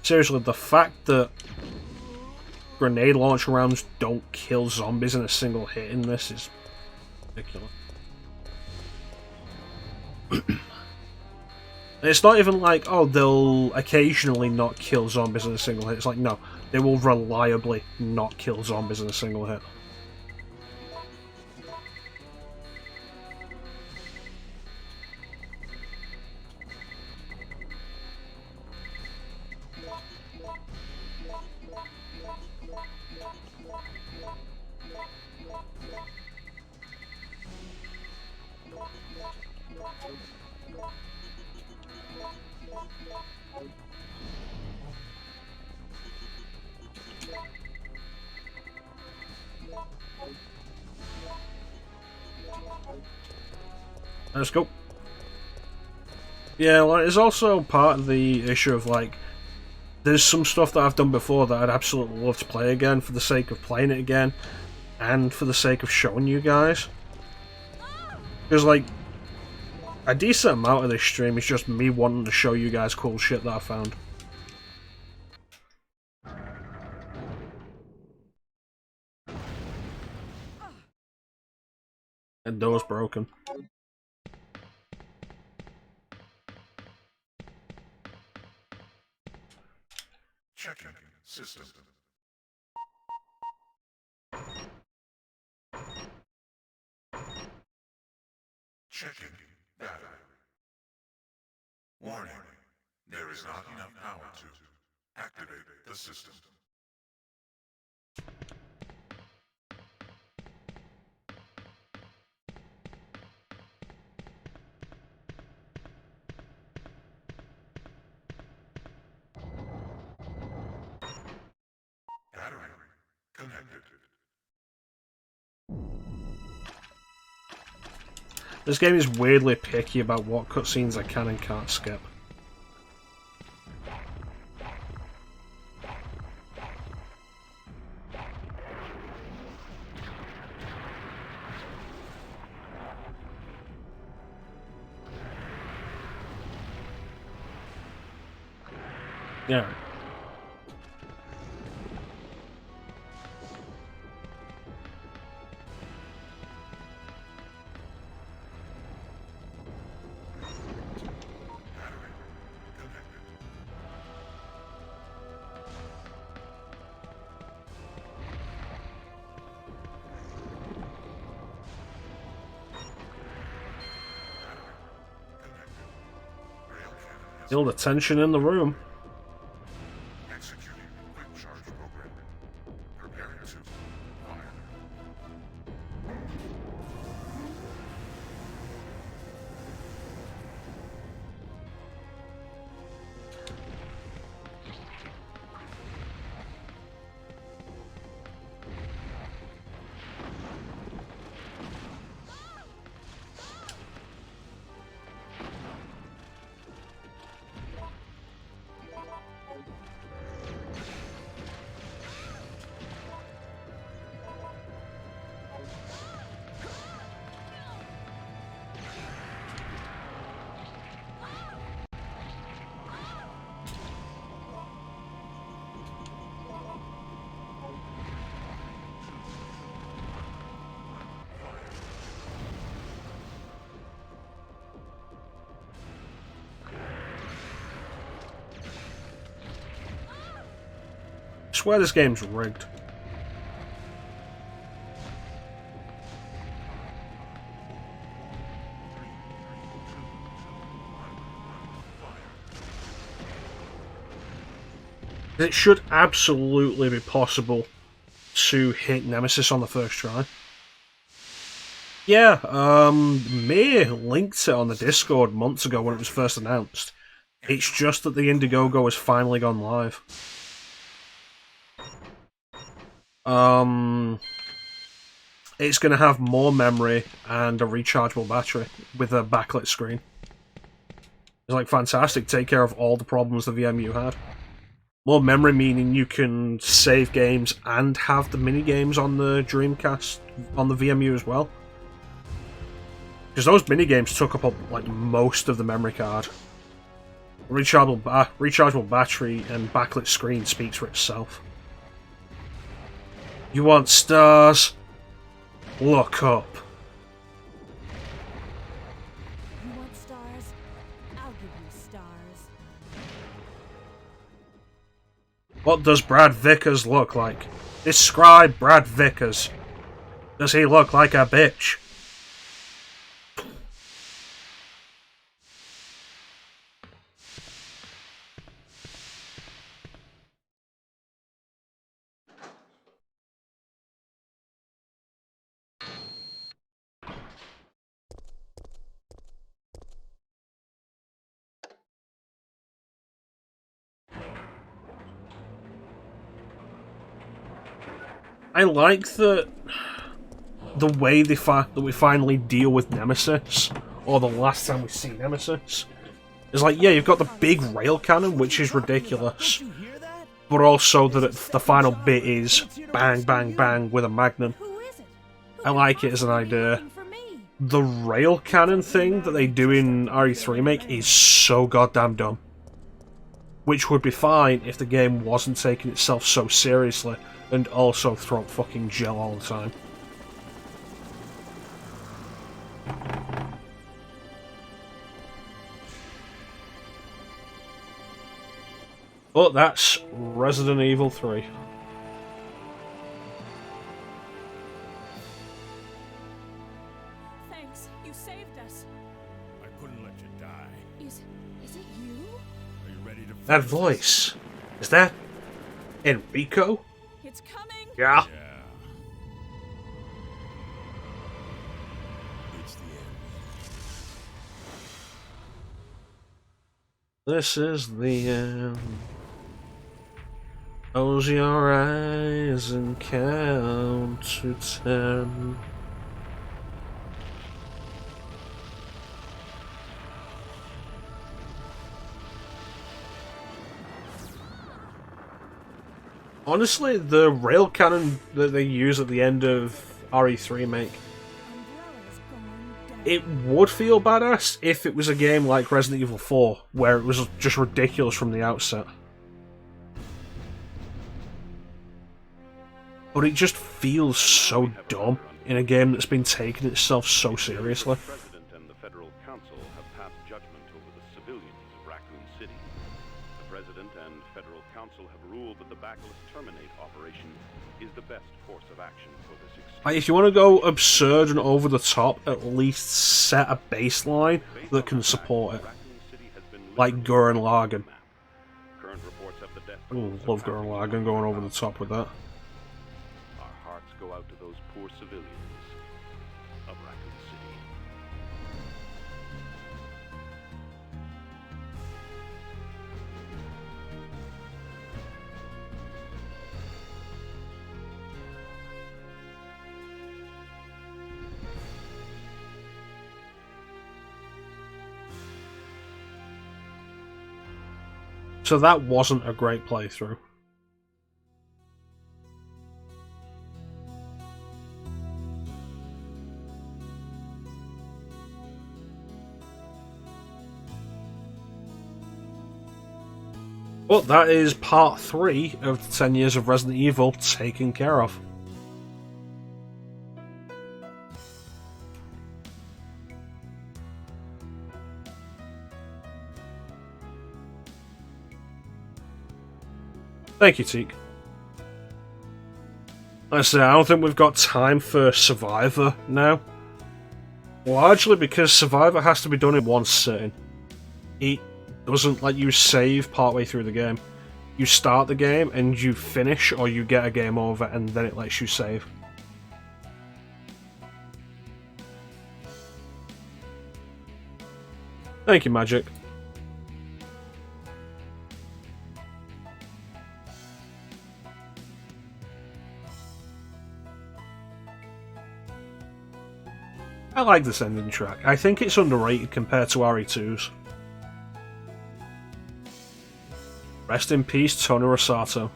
Seriously, the fact that grenade launcher rounds don't kill zombies in a single hit in this is ridiculous. It's not even like, oh, they'll occasionally not kill zombies in a single hit. It's like, no, they will reliably not kill zombies in a single hit. Let's go. Yeah, like, it's also part of the issue of, like, there's some stuff that I've done before that I'd absolutely love to play again for the sake of playing it again, and for the sake of showing you guys. Because, like, a decent amount of this stream is just me wanting to show you guys cool shit that I found. And door's broken. Checking system. Checking data. Warning. There is not enough power to activate the system. Battery connected. This game is weirdly picky about what cutscenes I can and can't skip. Yeah. Feel the tension in the room. Executing quick charge program. Preparing to fire. I swear this game's rigged. It should absolutely be possible to hit Nemesis on the first try. Yeah, May linked it on the Discord months ago when it was first announced. It's just that the Indiegogo has finally gone live. It's going to have more memory and a rechargeable battery with a backlit screen. It's like fantastic, take care of all the problems the VMU had. More memory, meaning you can save games and have the mini games on the Dreamcast on the VMU as well. Because those mini games took up like most of the memory card. Rechargeable battery and backlit screen speaks for itself. You want stars? Look up. You want stars? I'll give you stars. What does Brad Vickers look like? Describe Brad Vickers. Does he look like a bitch? I like the way that we finally deal with Nemesis, or the last time we see Nemesis. It's like, yeah, you've got the big rail cannon, which is ridiculous, but also that the final bit is bang, bang, bang with a magnum. I like it as an idea. The rail cannon thing that they do in RE3 Remake is so goddamn dumb. Which would be fine if the game wasn't taking itself so seriously and also throw fucking gel all the time. But that's Resident Evil 3. Thanks, you saved us. I couldn't let you die. Is it you? Are you ready to That voice, is that Enrico? It's coming. Yeah. Yeah. It's the end. This is the end. Close your eyes and count to 10. Honestly, the rail cannon that they use at the end of RE3 Remake, it would feel badass if it was a game like Resident Evil 4, where it was just ridiculous from the outset. But it just feels so dumb in a game that's been taking itself so seriously. The President and the Federal Council have passed judgment over the civilians of Raccoon City. The President and Federal Council have ruled that the Backless Terminate operation is the best course of action for this extreme. Like, if you want to go absurd and over the top, at least set a baseline that can support it. Like Gurren Lagann. Current reports have the death Ooh, love Gurren Lagann going over the top with that. Our hearts go out to those poor civilians of Raccoon City. So that wasn't a great playthrough. But that is part 3 of the 10 years of Resident Evil taken care of. Thank you, Teak. Like I say, I don't think we've got time for Survivor now. Largely because Survivor has to be done in one sitting. It doesn't let you save partway through the game. You start the game and you finish, or you get a game over, and then it lets you save. Thank you, Magic. I like this ending track. I think it's underrated compared to RE2's. Rest in peace, Tony Rosato.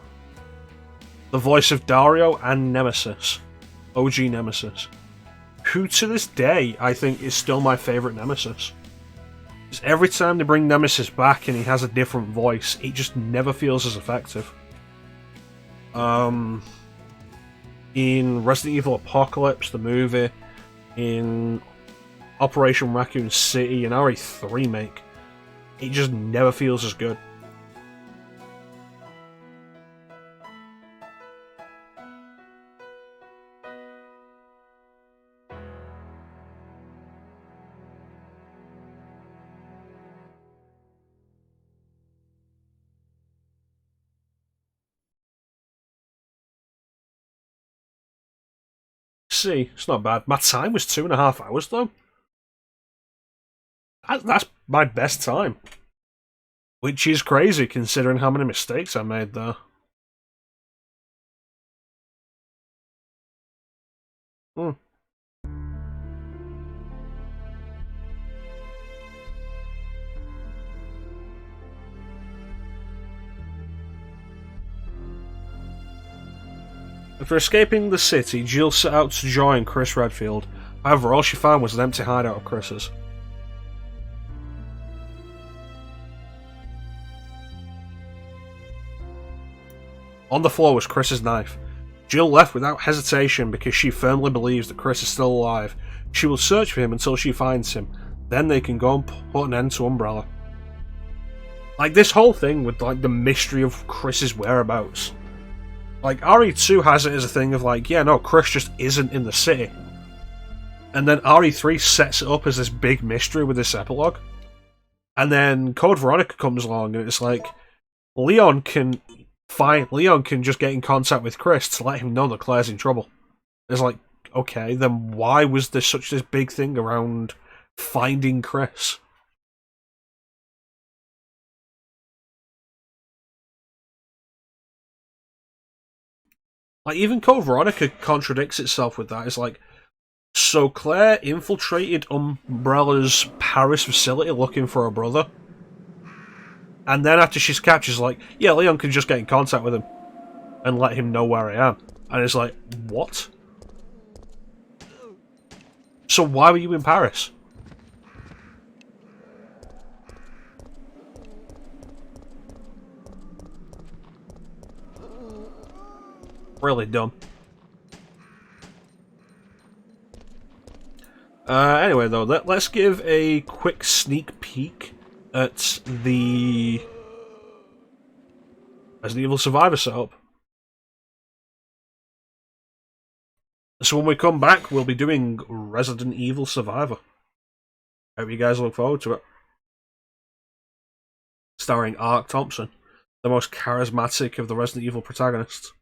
The voice of Dario and Nemesis. OG Nemesis. Who to this day I think is still my favourite Nemesis. Because every time they bring Nemesis back and he has a different voice, it just never feels as effective. In Resident Evil Apocalypse, the movie, in Operation Raccoon City, and RE3 remake, it just never feels as good. See, it's not bad. My time was 2.5 hours though. That's my best time. Which is crazy considering how many mistakes I made there. After escaping the city, Jill set out to join Chris Redfield. However, all she found was an empty hideout of Chris's. On the floor was Chris's knife. Jill left without hesitation because she firmly believes that Chris is still alive. She will search for him until she finds him. Then they can go and put an end to Umbrella. Like, this whole thing with, like, the mystery of Chris's whereabouts. Like, RE2 has it as a thing of like, yeah, no, Chris just isn't in the city. And then RE3 sets it up as this big mystery with this epilogue. And then Code Veronica comes along and it's like, Leon can just get in contact with Chris to let him know that Claire's in trouble. It's like, okay, then why was there such this big thing around finding Chris? Like, even Code Veronica contradicts itself with that. It's like, so Claire infiltrated Umbrella's Paris facility looking for her brother. And then after she's captured, she's like, yeah, Leon can just get in contact with him and let him know where I am. And it's like, what? So why were you in Paris? Really dumb. Anyway, though, let's give a quick sneak peek at the Resident Evil Survivor setup. So when we come back, we'll be doing Resident Evil Survivor. Hope you guys look forward to it. Starring Ark Thompson, the most charismatic of the Resident Evil protagonists.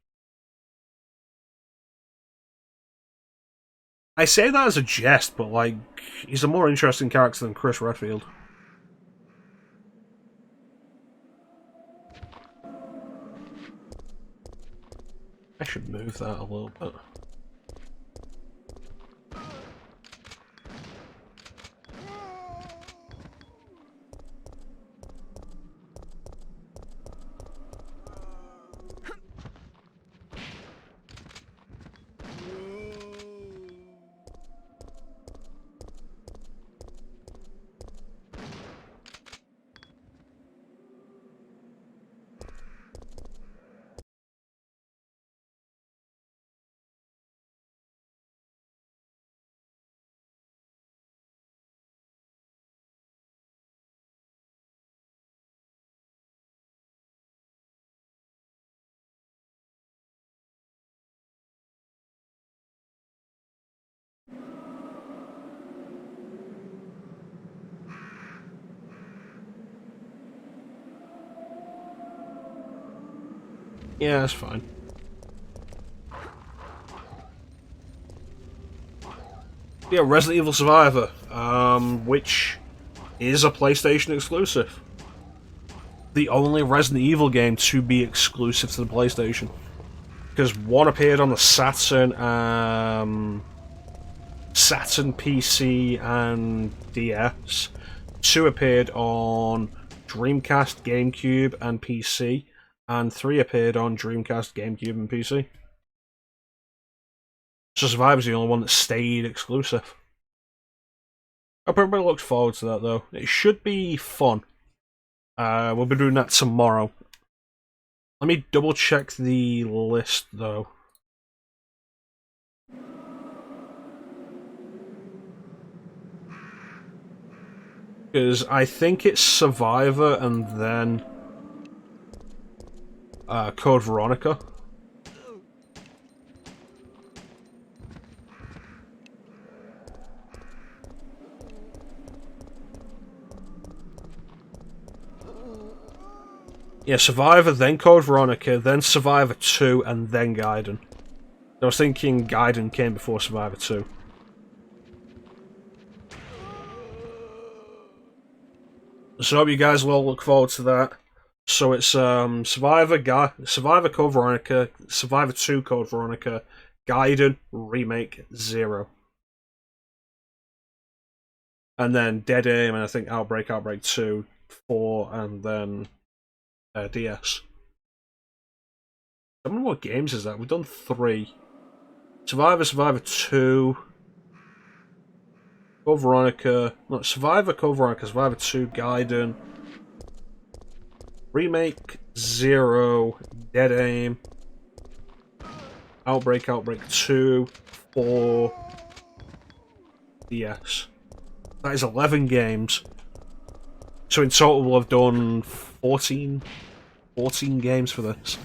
I say that as a jest, but, like, he's a more interesting character than Chris Redfield. I should move that a little bit. Yeah, that's fine. Yeah, Resident Evil Survivor, which is a PlayStation exclusive. The only Resident Evil game to be exclusive to the PlayStation. Because one appeared on the Saturn, PC and DS. Two appeared on Dreamcast, GameCube, and PC, and 3 appeared on Dreamcast, GameCube, and PC. So Survivor's the only one that stayed exclusive. I probably looked forward to that though. It should be fun. We'll be doing that tomorrow. Let me double check the list though. Because I think it's Survivor and then Code Veronica. Yeah, Survivor, then Code Veronica, then Survivor 2, and then Gaiden. I was thinking Gaiden came before Survivor 2. So I hope you guys will all look forward to that. So it's Survivor Code Veronica, Survivor 2 Code Veronica, Gaiden Remake 0. And then Dead Aim, and I think Outbreak 2, 4, and then DS. I don't know what games is that. We've done 3. Survivor 2, Code Veronica, no, Survivor, Code Veronica, Survivor 2, Gaiden, Remake 0, Dead Aim, Outbreak 2, 4, DS. That is 11 games. So in total we'll have done 14 games for this.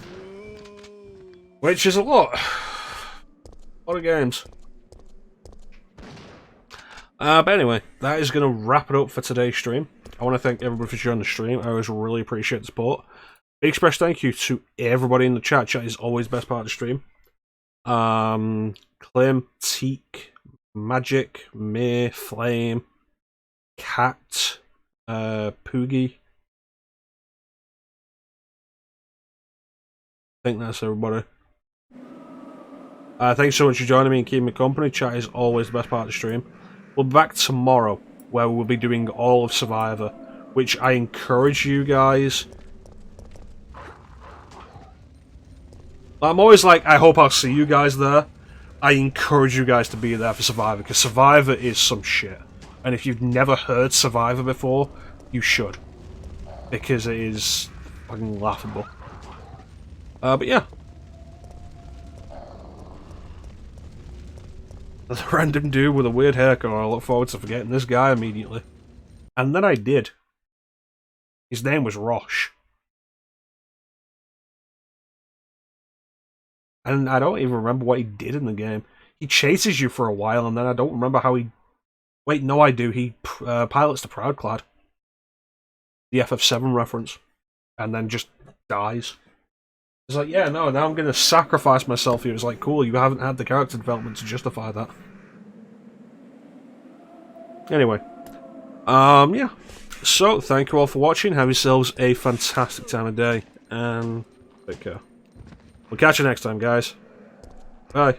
Which is a lot. A lot of games. But anyway, that is going to wrap it up for today's stream. I want to thank everybody for joining the stream. I always really appreciate the support. Big express thank you to everybody in the chat. Chat is always the best part of the stream. Clem, Teak, Magic, May, Flame, Cat, Poogie. I think that's everybody. Thanks so much for joining me and keeping me company. Chat is always the best part of the stream. We'll be back tomorrow, where we'll be doing all of Survivor, which I encourage you guys. I'm always like, I hope I'll see you guys there. I encourage you guys to be there for Survivor, because Survivor is some shit. And if you've never heard Survivor before, you should. Because it is fucking laughable. But yeah. The random dude with a weird haircut. I look forward to forgetting this guy immediately. And then I did. His name was Rosh. And I don't even remember what he did in the game. He chases you for a while, and then I don't remember how he... Wait, no I do. He pilots the Proudclad. The FF7 reference. And then just dies. It's like, yeah, no, now I'm going to sacrifice myself here. It's like, cool, you haven't had the character development to justify that. Anyway. Yeah. So, thank you all for watching. Have yourselves a fantastic time of day. And take care. We'll catch you next time, guys. Bye.